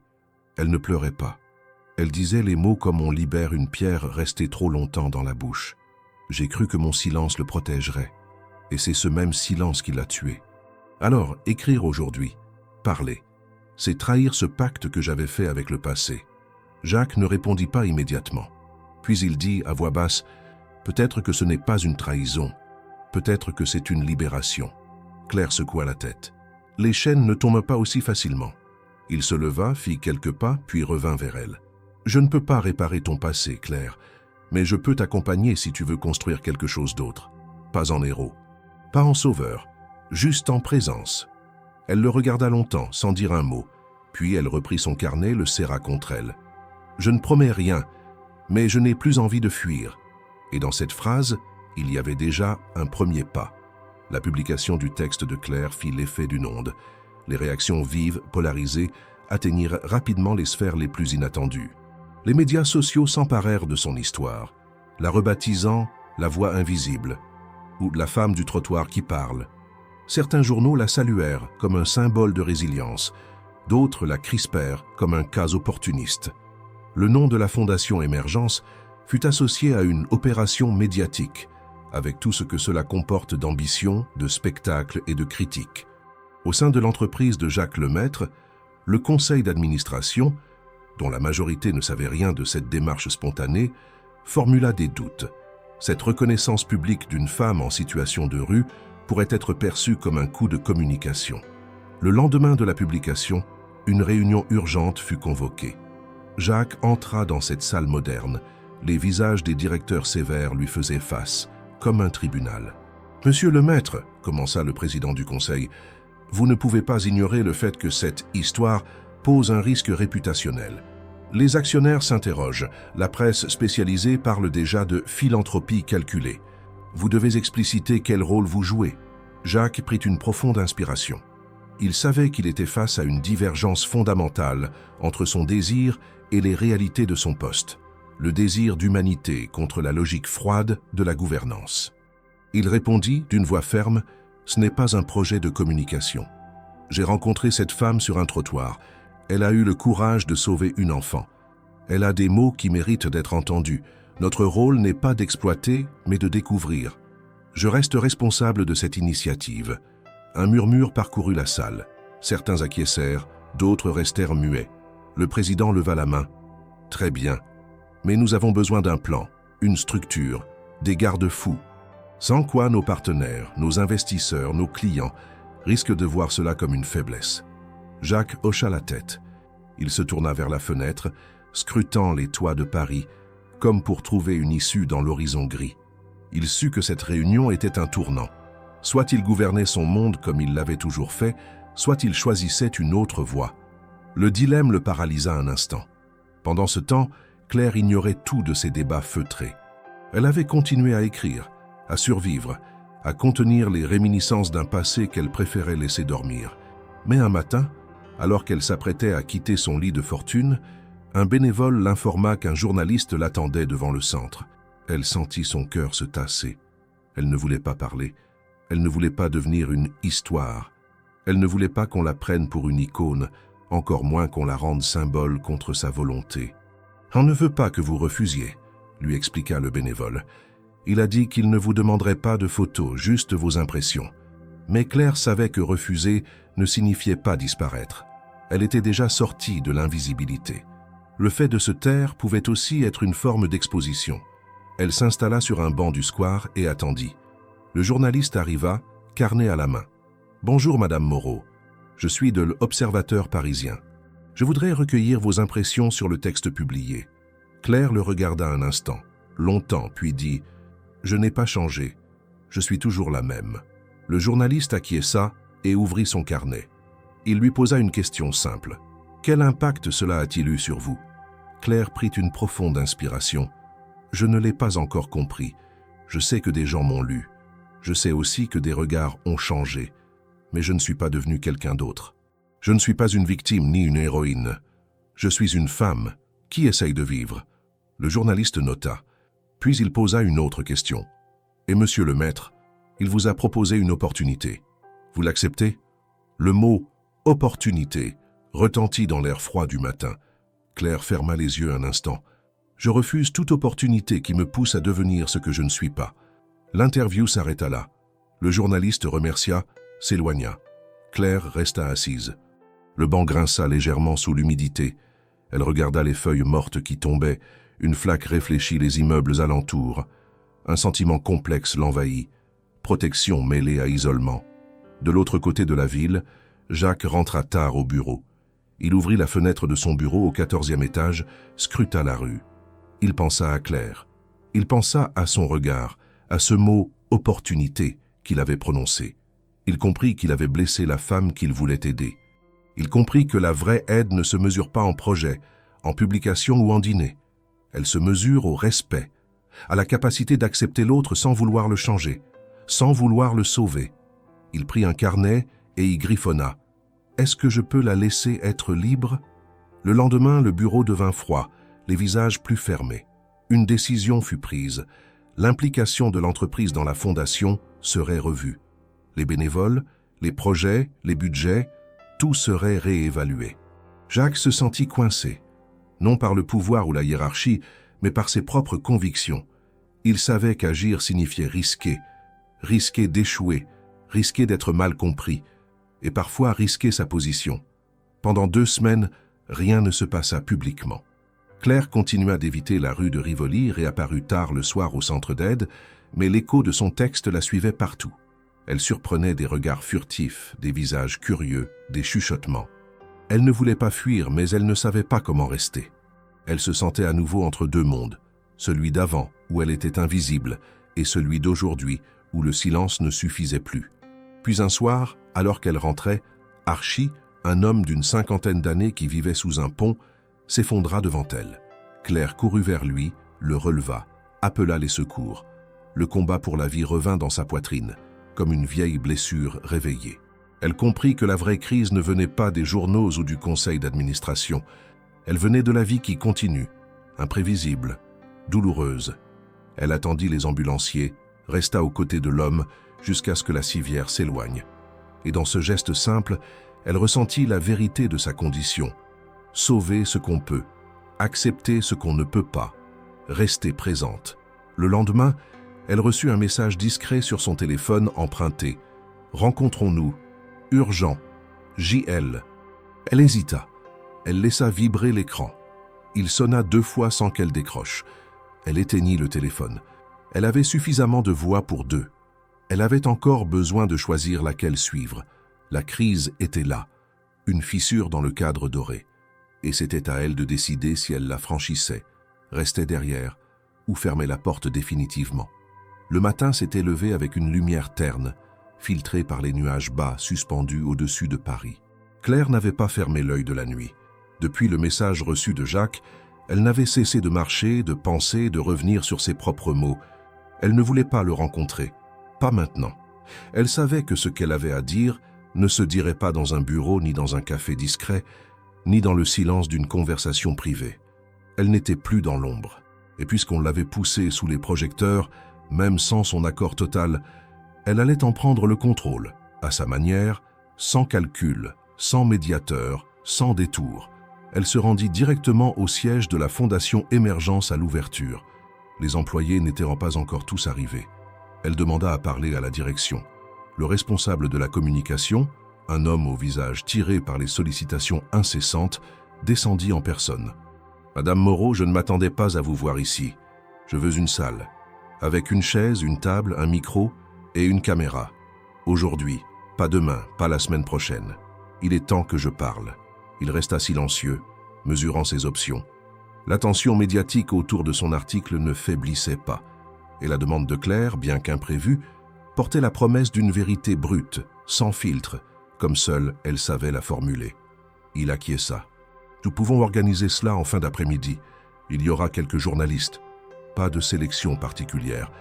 Elle ne pleurait pas. Elle disait les mots comme on libère une pierre restée trop longtemps dans la bouche. J'ai cru que mon silence le protégerait. Et c'est ce même silence qui l'a tué. Alors, écrire aujourd'hui, parler, c'est trahir ce pacte que j'avais fait avec le passé. Jacques ne répondit pas immédiatement. Puis il dit à voix basse, « Peut-être que ce n'est pas une trahison. Peut-être que c'est une libération. » Claire secoua la tête. « Les chaînes ne tombent pas aussi facilement. » Il se leva, fit quelques pas, puis revint vers elle. « Je ne peux pas réparer ton passé, Claire, mais je peux t'accompagner si tu veux construire quelque chose d'autre. Pas en héros, pas en sauveur, juste en présence. » Elle le regarda longtemps, sans dire un mot, puis elle reprit son carnet, le serra contre elle. « Je ne promets rien, mais je n'ai plus envie de fuir. » Et dans cette phrase, il y avait déjà un premier pas. La publication du texte de Claire fit l'effet d'une onde. Les réactions vives, polarisées, atteignirent rapidement les sphères les plus inattendues. Les médias sociaux s'emparèrent de son histoire, la rebaptisant « la voix invisible » ou « la femme du trottoir qui parle ». Certains journaux la saluèrent comme un symbole de résilience, d'autres la crispèrent comme un cas opportuniste. Le nom de la Fondation Émergence fut associé à une opération médiatique, avec tout ce que cela comporte d'ambition, de spectacle et de critique. Au sein de l'entreprise de Jacques Lemaître, le conseil d'administration, dont la majorité ne savait rien de cette démarche spontanée, formula des doutes. Cette reconnaissance publique d'une femme en situation de rue pourrait être perçue comme un coup de communication. Le lendemain de la publication, une réunion urgente fut convoquée. Jacques entra dans cette salle moderne. Les visages des directeurs sévères lui faisaient face, comme un tribunal. « Monsieur Lemaître, » commença le président du conseil, « vous ne pouvez pas ignorer le fait que cette histoire pose un risque réputationnel. Les actionnaires s'interrogent. La presse spécialisée parle déjà de philanthropie calculée. Vous devez expliciter quel rôle vous jouez. » Jacques prit une profonde inspiration. Il savait qu'il était face à une divergence fondamentale entre son désir et les réalités de son poste. Le désir d'humanité contre la logique froide de la gouvernance. Il répondit d'une voix ferme, « Ce n'est pas un projet de communication. J'ai rencontré cette femme sur un trottoir. Elle a eu le courage de sauver une enfant. Elle a des mots qui méritent d'être entendus. Notre rôle n'est pas d'exploiter, mais de découvrir. Je reste responsable de cette initiative. » Un murmure parcourut la salle. Certains acquiescèrent, d'autres restèrent muets. Le président leva la main. « Très bien. Mais nous avons besoin d'un plan, une structure, des garde-fous. Sans quoi nos partenaires, nos investisseurs, nos clients risquent de voir cela comme une faiblesse. » Jacques hocha la tête. Il se tourna vers la fenêtre, scrutant les toits de Paris, comme pour trouver une issue dans l'horizon gris. Il sut que cette réunion était un tournant. Soit il gouvernait son monde comme il l'avait toujours fait, soit il choisissait une autre voie. Le dilemme le paralysa un instant. Pendant ce temps, Claire ignorait tout de ces débats feutrés. Elle avait continué à écrire, à survivre, à contenir les réminiscences d'un passé qu'elle préférait laisser dormir. Mais un matin, alors qu'elle s'apprêtait à quitter son lit de fortune, un bénévole l'informa qu'un journaliste l'attendait devant le centre. Elle sentit son cœur se tasser. Elle ne voulait pas parler. Elle ne voulait pas devenir une histoire. Elle ne voulait pas qu'on la prenne pour une icône, encore moins qu'on la rende symbole contre sa volonté. « On ne veut pas que vous refusiez », lui expliqua le bénévole. « Il a dit qu'il ne vous demanderait pas de photos, juste vos impressions. » Mais Claire savait que refuser ne signifiait pas disparaître. Elle était déjà sortie de l'invisibilité. Le fait de se taire pouvait aussi être une forme d'exposition. Elle s'installa sur un banc du square et attendit. Le journaliste arriva, carnet à la main. « Bonjour, Madame Moreau. Je suis de l'Observateur parisien. Je voudrais recueillir vos impressions sur le texte publié. » Claire le regarda un instant, longtemps, puis dit « Je n'ai pas changé. Je suis toujours la même. » Le journaliste acquiesça et ouvrit son carnet. Il lui posa une question simple. « Quel impact cela a-t-il eu sur vous ?» Claire prit une profonde inspiration. « Je ne l'ai pas encore compris. Je sais que des gens m'ont lu. Je sais aussi que des regards ont changé. Mais je ne suis pas devenue quelqu'un d'autre. Je ne suis pas une victime ni une héroïne. Je suis une femme qui essaye de vivre. » Le journaliste nota. Puis il posa une autre question. « Et monsieur le maître, il vous a proposé une opportunité. Vous l'acceptez ?» Le mot « opportunité » retentit dans l'air froid du matin. Claire ferma les yeux un instant. « Je refuse toute opportunité qui me pousse à devenir ce que je ne suis pas. » L'interview s'arrêta là. Le journaliste remercia, s'éloigna. Claire resta assise. Le banc grinça légèrement sous l'humidité. Elle regarda les feuilles mortes qui tombaient. Une flaque réfléchit les immeubles alentours. Un sentiment complexe l'envahit. Protection mêlée à isolement. De l'autre côté de la ville, Jacques rentra tard au bureau. Il ouvrit la fenêtre de son bureau au 14e étage, scruta la rue. Il pensa à Claire. Il pensa à son regard, à ce mot « opportunité » qu'il avait prononcé. Il comprit qu'il avait blessé la femme qu'il voulait aider. Il comprit que la vraie aide ne se mesure pas en projet, en publication ou en dîner. Elle se mesure au respect, à la capacité d'accepter l'autre sans vouloir le changer, sans vouloir le sauver. Il prit un carnet et y griffonna. « Est-ce que je peux la laisser être libre ?» Le lendemain, le bureau devint froid, les visages plus fermés. Une décision fut prise. L'implication de l'entreprise dans la fondation serait revue. Les bénévoles, les projets, les budgets, tout serait réévalué. Jacques se sentit coincé, non par le pouvoir ou la hiérarchie, mais par ses propres convictions. Il savait qu'agir signifiait risquer, risquer d'échouer, risquer d'être mal compris, et parfois risquer sa position. Pendant 2 semaines, rien ne se passa publiquement. Claire continua d'éviter la rue de Rivoli, réapparut tard le soir au centre d'aide, mais l'écho de son texte la suivait partout. Elle surprenait des regards furtifs, des visages curieux, des chuchotements. Elle ne voulait pas fuir, mais elle ne savait pas comment rester. Elle se sentait à nouveau entre 2 mondes, celui d'avant, où elle était invisible, et celui d'aujourd'hui, où le silence ne suffisait plus. Puis un soir, alors qu'elle rentrait, Archie, un homme d'une 50aine d'années qui vivait sous un pont, s'effondra devant elle. Claire courut vers lui, le releva, appela les secours. Le combat pour la vie revint dans sa poitrine, comme une vieille blessure réveillée. Elle comprit que la vraie crise ne venait pas des journaux ou du conseil d'administration. Elle venait de la vie qui continue, imprévisible, douloureuse. Elle attendit les ambulanciers, resta aux côtés de l'homme jusqu'à ce que la civière s'éloigne. Et dans ce geste simple, elle ressentit la vérité de sa condition. Sauver ce qu'on peut, accepter ce qu'on ne peut pas, rester présente. Le lendemain, elle reçut un message discret sur son téléphone emprunté. « Rencontrons-nous. Urgent. JL. » Elle hésita. Elle laissa vibrer l'écran. Il sonna 2 fois sans qu'elle décroche. Elle éteignit le téléphone. Elle avait suffisamment de voix pour 2. Elle avait encore besoin de choisir laquelle suivre. La crise était là, une fissure dans le cadre doré. Et c'était à elle de décider si elle la franchissait, restait derrière ou fermait la porte définitivement. Le matin s'était levé avec une lumière terne, filtrée par les nuages bas suspendus au-dessus de Paris. Claire n'avait pas fermé l'œil de la nuit. Depuis le message reçu de Jacques, elle n'avait cessé de marcher, de penser, de revenir sur ses propres mots. Elle ne voulait pas le rencontrer, pas maintenant. Elle savait que ce qu'elle avait à dire ne se dirait pas dans un bureau ni dans un café discret, ni dans le silence d'une conversation privée. Elle n'était plus dans l'ombre. Et puisqu'on l'avait poussée sous les projecteurs, même sans son accord total, elle allait en prendre le contrôle, à sa manière, sans calcul, sans médiateur, sans détour. Elle se rendit directement au siège de la Fondation Émergence à l'ouverture. Les employés n'étant pas encore tous arrivés. Elle demanda à parler à la direction. Le responsable de la communication, un homme au visage tiré par les sollicitations incessantes, descendit en personne. « Madame Moreau, je ne m'attendais pas à vous voir ici. Je veux une salle, avec une chaise, une table, un micro et une caméra. Aujourd'hui, pas demain, pas la semaine prochaine. Il est temps que je parle. » Il resta silencieux, mesurant ses options. L'attention médiatique autour de son article ne faiblissait pas, et la demande de Claire, bien qu'imprévue, portait la promesse d'une vérité brute, sans filtre, comme seule elle savait la formuler. Il acquiesça. « Nous pouvons organiser cela en fin d'après-midi. Il y aura quelques journalistes. Pas de sélection particulière.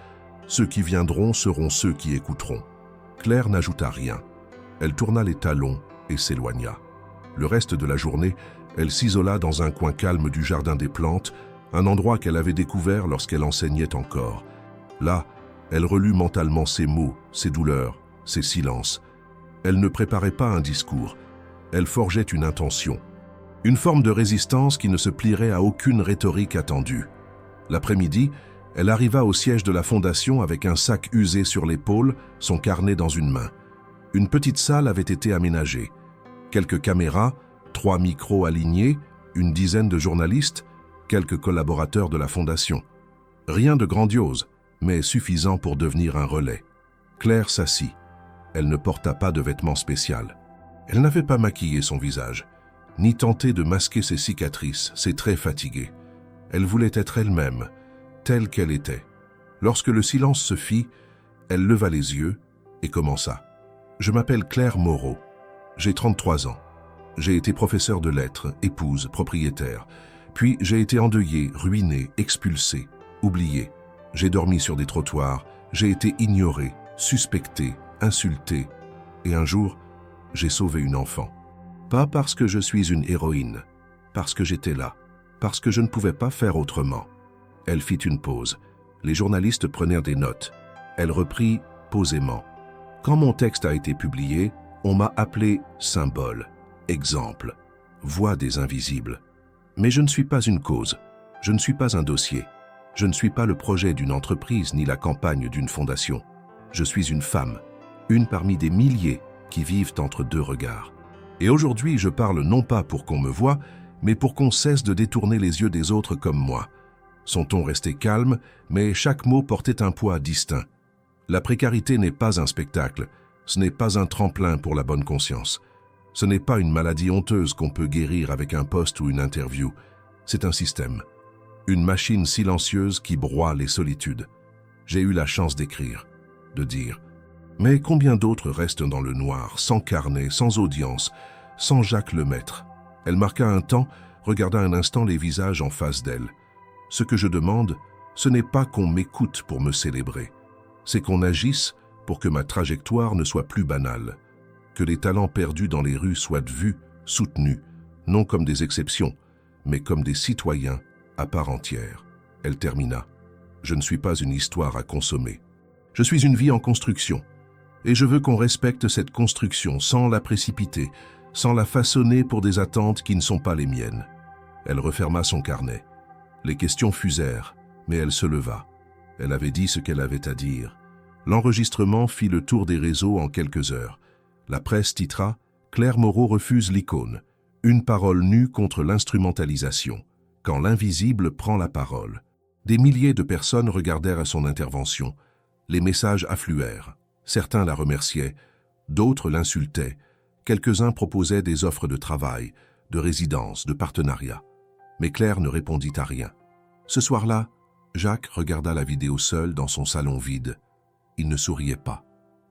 Ceux qui viendront seront ceux qui écouteront. » Claire n'ajouta rien. Elle tourna les talons et s'éloigna. Le reste de la journée, elle s'isola dans un coin calme du jardin des plantes, un endroit qu'elle avait découvert lorsqu'elle enseignait encore. Là, elle relut mentalement ses mots, ses douleurs, ses silences. Elle ne préparait pas un discours. Elle forgeait une intention. Une forme de résistance qui ne se plierait à aucune rhétorique attendue. L'après-midi, elle arriva au siège de la fondation avec un sac usé sur l'épaule, son carnet dans une main. Une petite salle avait été aménagée. Quelques caméras, 3 micros alignés, une dizaine de journalistes, quelques collaborateurs de la fondation. Rien de grandiose, mais suffisant pour devenir un relais. Claire s'assit. Elle ne porta pas de vêtements spéciaux. Elle n'avait pas maquillé son visage, ni tenté de masquer ses cicatrices, ses traits fatigués. Elle voulait être elle-même, telle qu'elle était. Lorsque le silence se fit, elle leva les yeux et commença. « Je m'appelle Claire Moreau. J'ai 33 ans. J'ai été professeur de lettres, épouse, propriétaire. Puis j'ai été endeuillée, ruinée, expulsée, oubliée. J'ai dormi sur des trottoirs, j'ai été ignorée, suspectée, insultée. Et un jour, j'ai sauvé une enfant. Pas parce que je suis une héroïne, parce que j'étais là, parce que je ne pouvais pas faire autrement. » Elle fit une pause. Les journalistes prenèrent des notes. Elle reprit posément. « Quand mon texte a été publié, on m'a appelé symbole, exemple, voix des invisibles. Mais je ne suis pas une cause, je ne suis pas un dossier, je ne suis pas le projet d'une entreprise ni la campagne d'une fondation. Je suis une femme, une parmi des milliers qui vivent entre deux regards. Et aujourd'hui, je parle non pas pour qu'on me voie, mais pour qu'on cesse de détourner les yeux des autres comme moi. » Son ton restait calme, mais chaque mot portait un poids distinct. La précarité n'est pas un spectacle, ce n'est pas un tremplin pour la bonne conscience. Ce n'est pas une maladie honteuse qu'on peut guérir avec un poste ou une interview. C'est un système, une machine silencieuse qui broie les solitudes. J'ai eu la chance d'écrire, de dire. Mais combien d'autres restent dans le noir, sans carnet, sans audience, sans Jacques Lemaître? Elle marqua un temps, regarda un instant les visages en face d'elle. Ce que je demande, ce n'est pas qu'on m'écoute pour me célébrer. C'est qu'on agisse pour que ma trajectoire ne soit plus banale. Que les talents perdus dans les rues soient vus, soutenus, non comme des exceptions, mais comme des citoyens à part entière. Elle termina. Je ne suis pas une histoire à consommer. Je suis une vie en construction. Et je veux qu'on respecte cette construction sans la précipiter, sans la façonner pour des attentes qui ne sont pas les miennes. Elle referma son carnet. Les questions fusèrent, mais elle se leva. Elle avait dit ce qu'elle avait à dire. L'enregistrement fit le tour des réseaux en quelques heures. La presse titra « Claire Moreau refuse l'icône. Une parole nue contre l'instrumentalisation. Quand l'invisible prend la parole. » Des milliers de personnes regardèrent à son intervention. Les messages affluèrent. Certains la remerciaient, d'autres l'insultaient. Quelques-uns proposaient des offres de travail, de résidence, de partenariat. Mais Claire ne répondit à rien. Ce soir-là, Jacques regarda la vidéo seul dans son salon vide. Il ne souriait pas.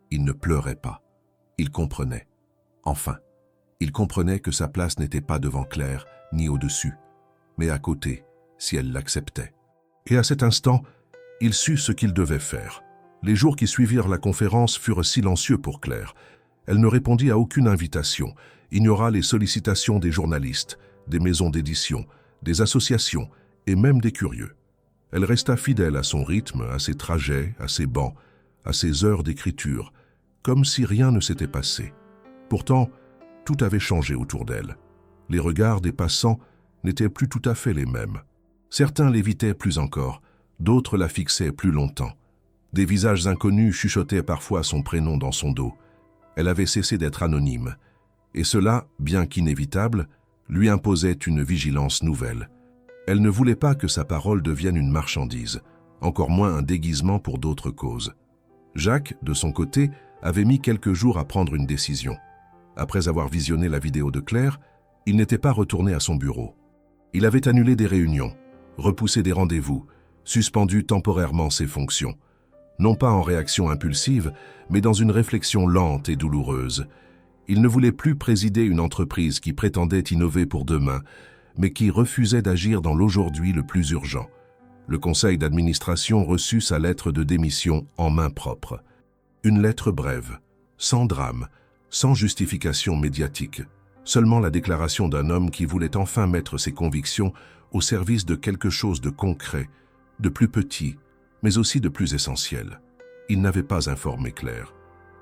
Il ne pleurait pas. Il comprenait. Enfin, il comprenait que sa place n'était pas devant Claire, ni au-dessus, mais à côté, si elle l'acceptait. Et à cet instant, il sut ce qu'il devait faire. Les jours qui suivirent la conférence furent silencieux pour Claire. Elle ne répondit à aucune invitation, ignora les sollicitations des journalistes, des maisons d'édition, des associations et même des curieux. Elle resta fidèle à son rythme, à ses trajets, à ses bancs, à ses heures d'écriture, comme si rien ne s'était passé. Pourtant, tout avait changé autour d'elle. Les regards des passants n'étaient plus tout à fait les mêmes. Certains l'évitaient plus encore, d'autres la fixaient plus longtemps. Des visages inconnus chuchotaient parfois son prénom dans son dos. Elle avait cessé d'être anonyme, et cela, bien qu'inévitable, lui imposait une vigilance nouvelle. Elle ne voulait pas que sa parole devienne une marchandise, encore moins un déguisement pour d'autres causes. Jacques, de son côté, avait mis quelques jours à prendre une décision. Après avoir visionné la vidéo de Claire, il n'était pas retourné à son bureau. Il avait annulé des réunions, repoussé des rendez-vous, suspendu temporairement ses fonctions. Non pas en réaction impulsive, mais dans une réflexion lente et douloureuse. Il ne voulait plus présider une entreprise qui prétendait innover pour demain, mais qui refusait d'agir dans l'aujourd'hui le plus urgent. Le conseil d'administration reçut sa lettre de démission en main propre. Une lettre brève, sans drame, sans justification médiatique, seulement la déclaration d'un homme qui voulait enfin mettre ses convictions au service de quelque chose de concret, de plus petit, mais aussi de plus essentiel. Il n'avait pas informé Claire.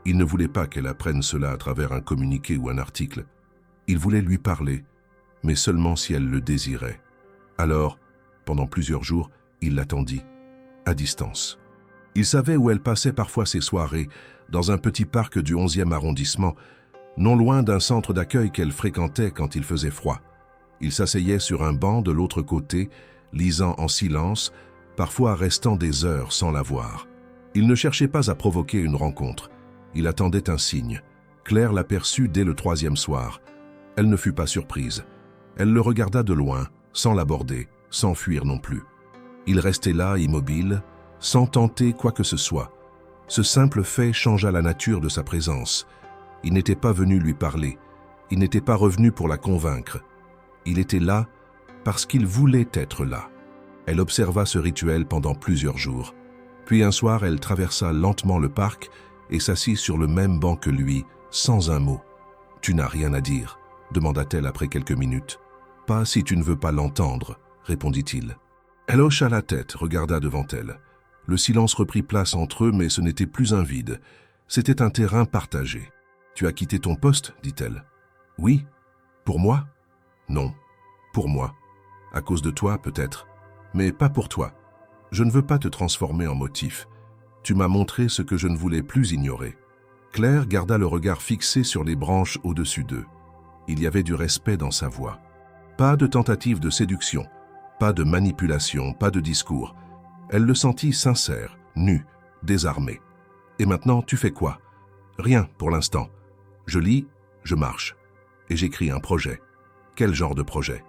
Il ne voulait pas qu'elle apprenne cela à travers un communiqué ou un article. Il voulait lui parler, mais seulement si elle le désirait. Alors, pendant plusieurs jours, il l'attendit, à distance. Il savait où elle passait parfois ses soirées, dans un petit parc du 11e arrondissement, non loin d'un centre d'accueil qu'elle fréquentait quand il faisait froid. Il s'asseyait sur un banc de l'autre côté, lisant en silence, parfois restant des heures sans la voir. Il ne cherchait pas à provoquer une rencontre. Il attendait un signe. Claire l'aperçut dès le 3e soir. Elle ne fut pas surprise. Elle le regarda de loin, sans l'aborder, sans fuir non plus. Il restait là, immobile, sans tenter quoi que ce soit. Ce simple fait changea la nature de sa présence. Il n'était pas venu lui parler. Il n'était pas revenu pour la convaincre. Il était là parce qu'il voulait être là. Elle observa ce rituel pendant plusieurs jours. Puis un soir, elle traversa lentement le parc et s'assit sur le même banc que lui, sans un mot. « Tu n'as rien à dire ?» demanda-t-elle après quelques minutes. « Pas si tu ne veux pas l'entendre » répondit-il. Elle hocha la tête, regarda devant elle. Le silence reprit place entre eux, mais ce n'était plus un vide. C'était un terrain partagé. « Tu as quitté ton poste » dit-elle. « Oui. Pour moi ?»« Non. Pour moi. À cause de toi, peut-être. Mais pas pour toi. Je ne veux pas te transformer en motif. Tu m'as montré ce que je ne voulais plus ignorer. » Claire garda le regard fixé sur les branches au-dessus d'eux. Il y avait du respect dans sa voix. Pas de tentative de séduction, pas de manipulation, pas de discours. Elle le sentit sincère, nu, désarmé. « Et maintenant, tu fais quoi ?»« Rien pour l'instant. Je lis, je marche. Et j'écris un projet. » « Quel genre de projet ?»«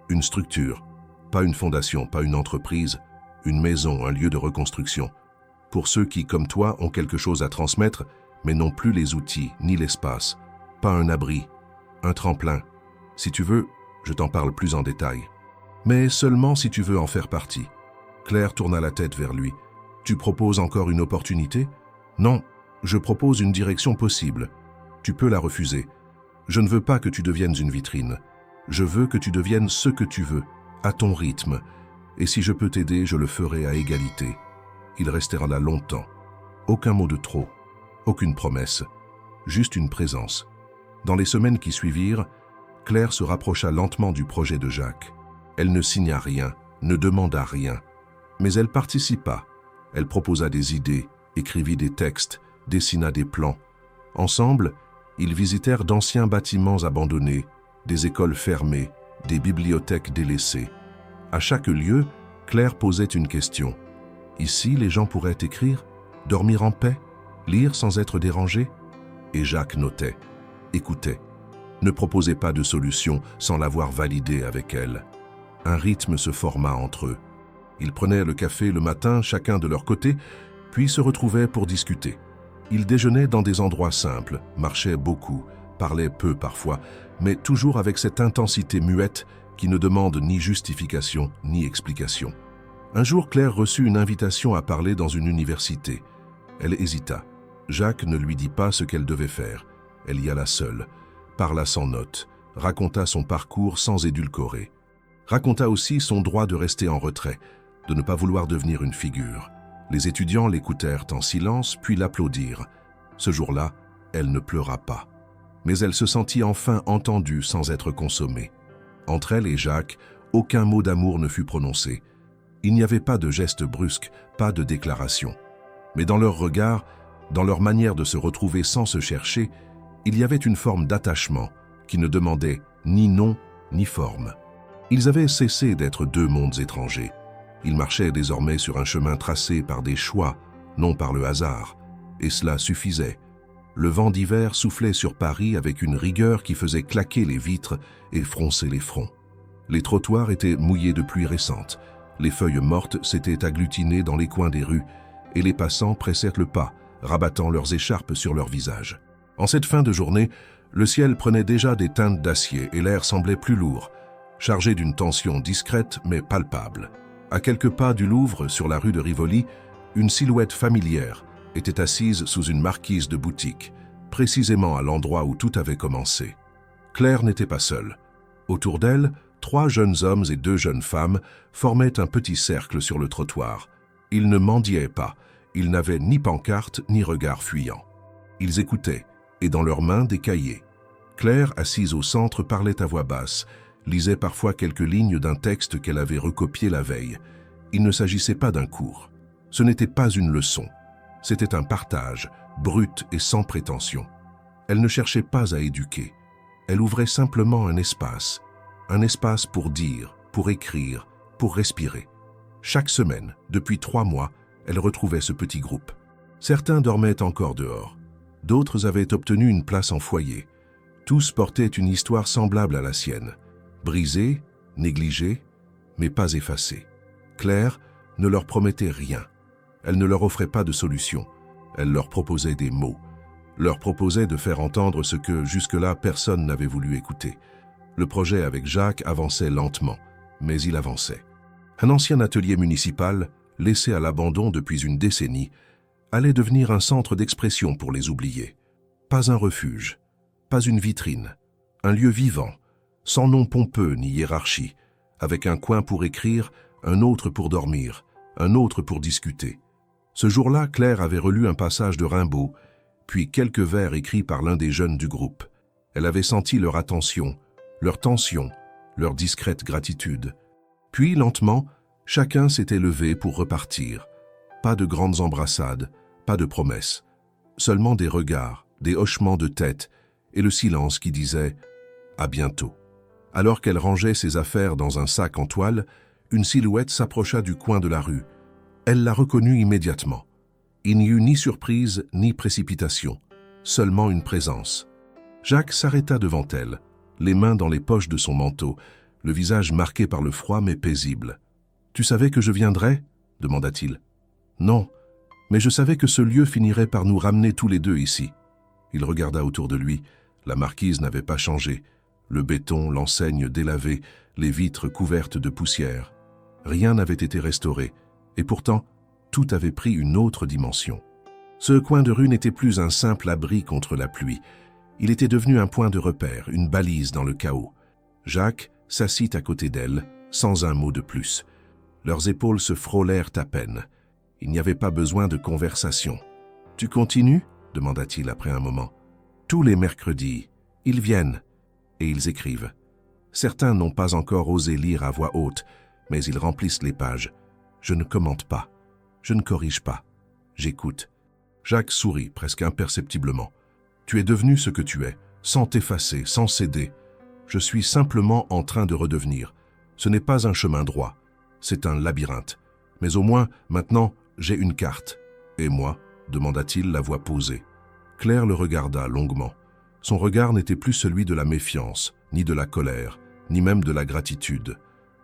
Une structure. Pas une fondation, pas une entreprise. Une maison, un lieu de reconstruction. Pour ceux qui, comme toi, ont quelque chose à transmettre, mais n'ont plus les outils ni l'espace. Pas un abri, un tremplin. Si tu veux, je t'en parle plus en détail. Mais seulement si tu veux en faire partie. » Claire tourna la tête vers lui. « Tu proposes encore une opportunité ?»« Non, je propose une direction possible. Tu peux la refuser. Je ne veux pas que tu deviennes une vitrine. Je veux que tu deviennes ce que tu veux, à ton rythme. Et si je peux t'aider, je le ferai à égalité. » Il restera là longtemps. Aucun mot de trop, aucune promesse, juste une présence. Dans les semaines qui suivirent, Claire se rapprocha lentement du projet de Jacques. Elle ne signa rien, ne demanda rien. Mais elle participa. Elle proposa des idées, écrivit des textes, dessina des plans. Ensemble, ils visitèrent d'anciens bâtiments abandonnés, des écoles fermées, des bibliothèques délaissées. À chaque lieu, Claire posait une question. Ici, les gens pourraient écrire, dormir en paix, lire sans être dérangés. Et Jacques notait, écoutait, ne proposait pas de solution sans l'avoir validée avec elle. Un rythme se forma entre eux. Ils prenaient le café le matin, chacun de leur côté, puis se retrouvaient pour discuter. Ils déjeunaient dans des endroits simples, marchaient beaucoup, parlaient peu parfois, mais toujours avec cette intensité muette qui ne demande ni justification ni explication. Un jour, Claire reçut une invitation à parler dans une université. Elle hésita. Jacques ne lui dit pas ce qu'elle devait faire. Elle y alla seule, parla sans notes, raconta son parcours sans édulcorer. Raconta aussi son droit de rester en retrait, de ne pas vouloir devenir une figure. Les étudiants l'écoutèrent en silence, puis l'applaudirent. Ce jour-là, elle ne pleura pas. Mais elle se sentit enfin entendue sans être consommée. Entre elle et Jacques, aucun mot d'amour ne fut prononcé. Il n'y avait pas de geste brusque, pas de déclaration. Mais dans leur regard, dans leur manière de se retrouver sans se chercher, il y avait une forme d'attachement qui ne demandait ni nom ni forme. Ils avaient cessé d'être deux mondes étrangers. Ils marchaient désormais sur un chemin tracé par des choix, non par le hasard, et cela suffisait. Le vent d'hiver soufflait sur Paris avec une rigueur qui faisait claquer les vitres et froncer les fronts. Les trottoirs étaient mouillés de pluie récente, les feuilles mortes s'étaient agglutinées dans les coins des rues, et les passants pressèrent le pas, rabattant leurs écharpes sur leurs visages. En cette fin de journée, le ciel prenait déjà des teintes d'acier et l'air semblait plus lourd, chargé d'une tension discrète mais palpable. À quelques pas du Louvre, sur la rue de Rivoli, une silhouette familière était assise sous une marquise de boutique, précisément à l'endroit où tout avait commencé. Claire n'était pas seule. Autour d'elle, 3 jeunes hommes et 2 jeunes femmes formaient un petit cercle sur le trottoir. Ils ne mendiaient pas, ils n'avaient ni pancarte ni regard fuyant. Ils écoutaient, et dans leurs mains des cahiers. Claire, assise au centre, parlait à voix basse, lisait parfois quelques lignes d'un texte qu'elle avait recopié la veille. Il ne s'agissait pas d'un cours. Ce n'était pas une leçon. C'était un partage, brut et sans prétention. Elle ne cherchait pas à éduquer. Elle ouvrait simplement un espace pour dire, pour écrire, pour respirer. Chaque semaine, depuis 3 mois, elle retrouvait ce petit groupe. Certains dormaient encore dehors. D'autres avaient obtenu une place en foyer. Tous portaient une histoire semblable à la sienne. Brisée, négligée, mais pas effacée. Claire ne leur promettait rien. Elle ne leur offrait pas de solution. Elle leur proposait des mots. Leur proposait de faire entendre ce que, jusque-là, personne n'avait voulu écouter. Le projet avec Jacques avançait lentement, mais il avançait. Un ancien atelier municipal, laissé à l'abandon depuis une décennie, allait devenir un centre d'expression pour les oubliés. Pas un refuge, pas une vitrine, un lieu vivant, sans nom pompeux ni hiérarchie, avec un coin pour écrire, un autre pour dormir, un autre pour discuter. Ce jour-là, Claire avait relu un passage de Rimbaud, puis quelques vers écrits par l'un des jeunes du groupe. Elle avait senti leur attention, leur tension, leur discrète gratitude. Puis, lentement, chacun s'était levé pour repartir. Pas de grandes embrassades, pas de promesses, seulement des regards, des hochements de tête et le silence qui disait « à bientôt ». Alors qu'elle rangeait ses affaires dans un sac en toile, une silhouette s'approcha du coin de la rue. Elle la reconnut immédiatement. Il n'y eut ni surprise ni précipitation, seulement une présence. Jacques s'arrêta devant elle, les mains dans les poches de son manteau, le visage marqué par le froid mais paisible. « Tu savais que je viendrais » demanda-t-il. « Non, mais je savais que ce lieu finirait par nous ramener tous les deux ici. » Il regarda autour de lui. La marquise n'avait pas changé. Le béton, l'enseigne délavée, les vitres couvertes de poussière. Rien n'avait été restauré, et pourtant, tout avait pris une autre dimension. Ce coin de rue n'était plus un simple abri contre la pluie. Il était devenu un point de repère, une balise dans le chaos. Jacques s'assit à côté d'elle, sans un mot de plus. Leurs épaules se frôlèrent à peine. Il n'y avait pas besoin de conversation. « Tu continues » demanda-t-il après un moment. « Tous les mercredis, ils viennent et ils écrivent. Certains n'ont pas encore osé lire à voix haute, mais ils remplissent les pages. Je ne commente pas. Je ne corrige pas. J'écoute. » Jacques sourit presque imperceptiblement. « Tu es devenu ce que tu es, sans t'effacer, sans céder. Je suis simplement en train de redevenir. Ce n'est pas un chemin droit. C'est un labyrinthe. Mais au moins, maintenant, j'ai une carte. Et moi ?» demanda-t-il, la voix posée. Claire le regarda longuement. Son regard n'était plus celui de la méfiance, ni de la colère, ni même de la gratitude.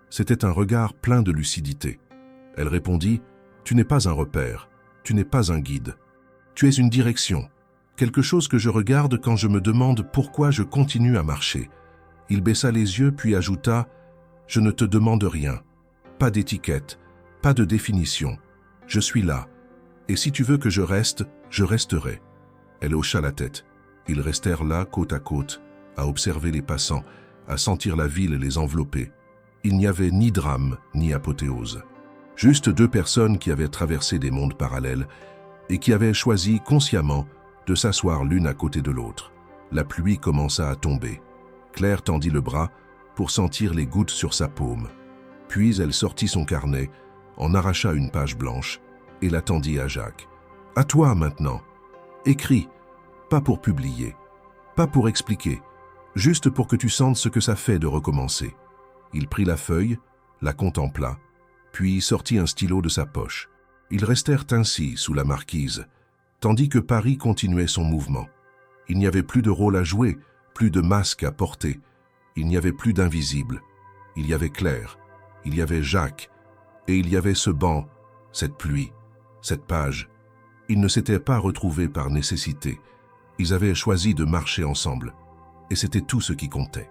C'était un regard plein de lucidité. Elle répondit « Tu n'es pas un repère, tu n'es pas un guide. Tu es une direction, quelque chose que je regarde quand je me demande pourquoi je continue à marcher. » Il baissa les yeux puis ajouta « Je ne te demande rien, pas d'étiquette, pas de définition. Je suis là, et si tu veux que je reste, je resterai. » Elle hocha la tête. Ils restèrent là, côte à côte, à observer les passants, à sentir la ville les envelopper. Il n'y avait ni drame, ni apothéose. Juste 2 personnes qui avaient traversé des mondes parallèles et qui avaient choisi consciemment de s'asseoir l'une à côté de l'autre. La pluie commença à tomber. Claire tendit le bras, pour sentir les gouttes sur sa paume. Puis elle sortit son carnet, en arracha une page blanche et la tendit à Jacques. « À toi maintenant. Écris, pas pour publier, pas pour expliquer, juste pour que tu sentes ce que ça fait de recommencer. » Il prit la feuille, la contempla, puis sortit un stylo de sa poche. Ils restèrent ainsi sous la marquise, tandis que Paris continuait son mouvement. Il n'y avait plus de rôle à jouer, plus de masque à porter. Il n'y avait plus d'invisible. Il y avait Claire, il y avait Jacques, et il y avait ce banc, cette pluie, cette page. Ils ne s'étaient pas retrouvés par nécessité. Ils avaient choisi de marcher ensemble, et c'était tout ce qui comptait.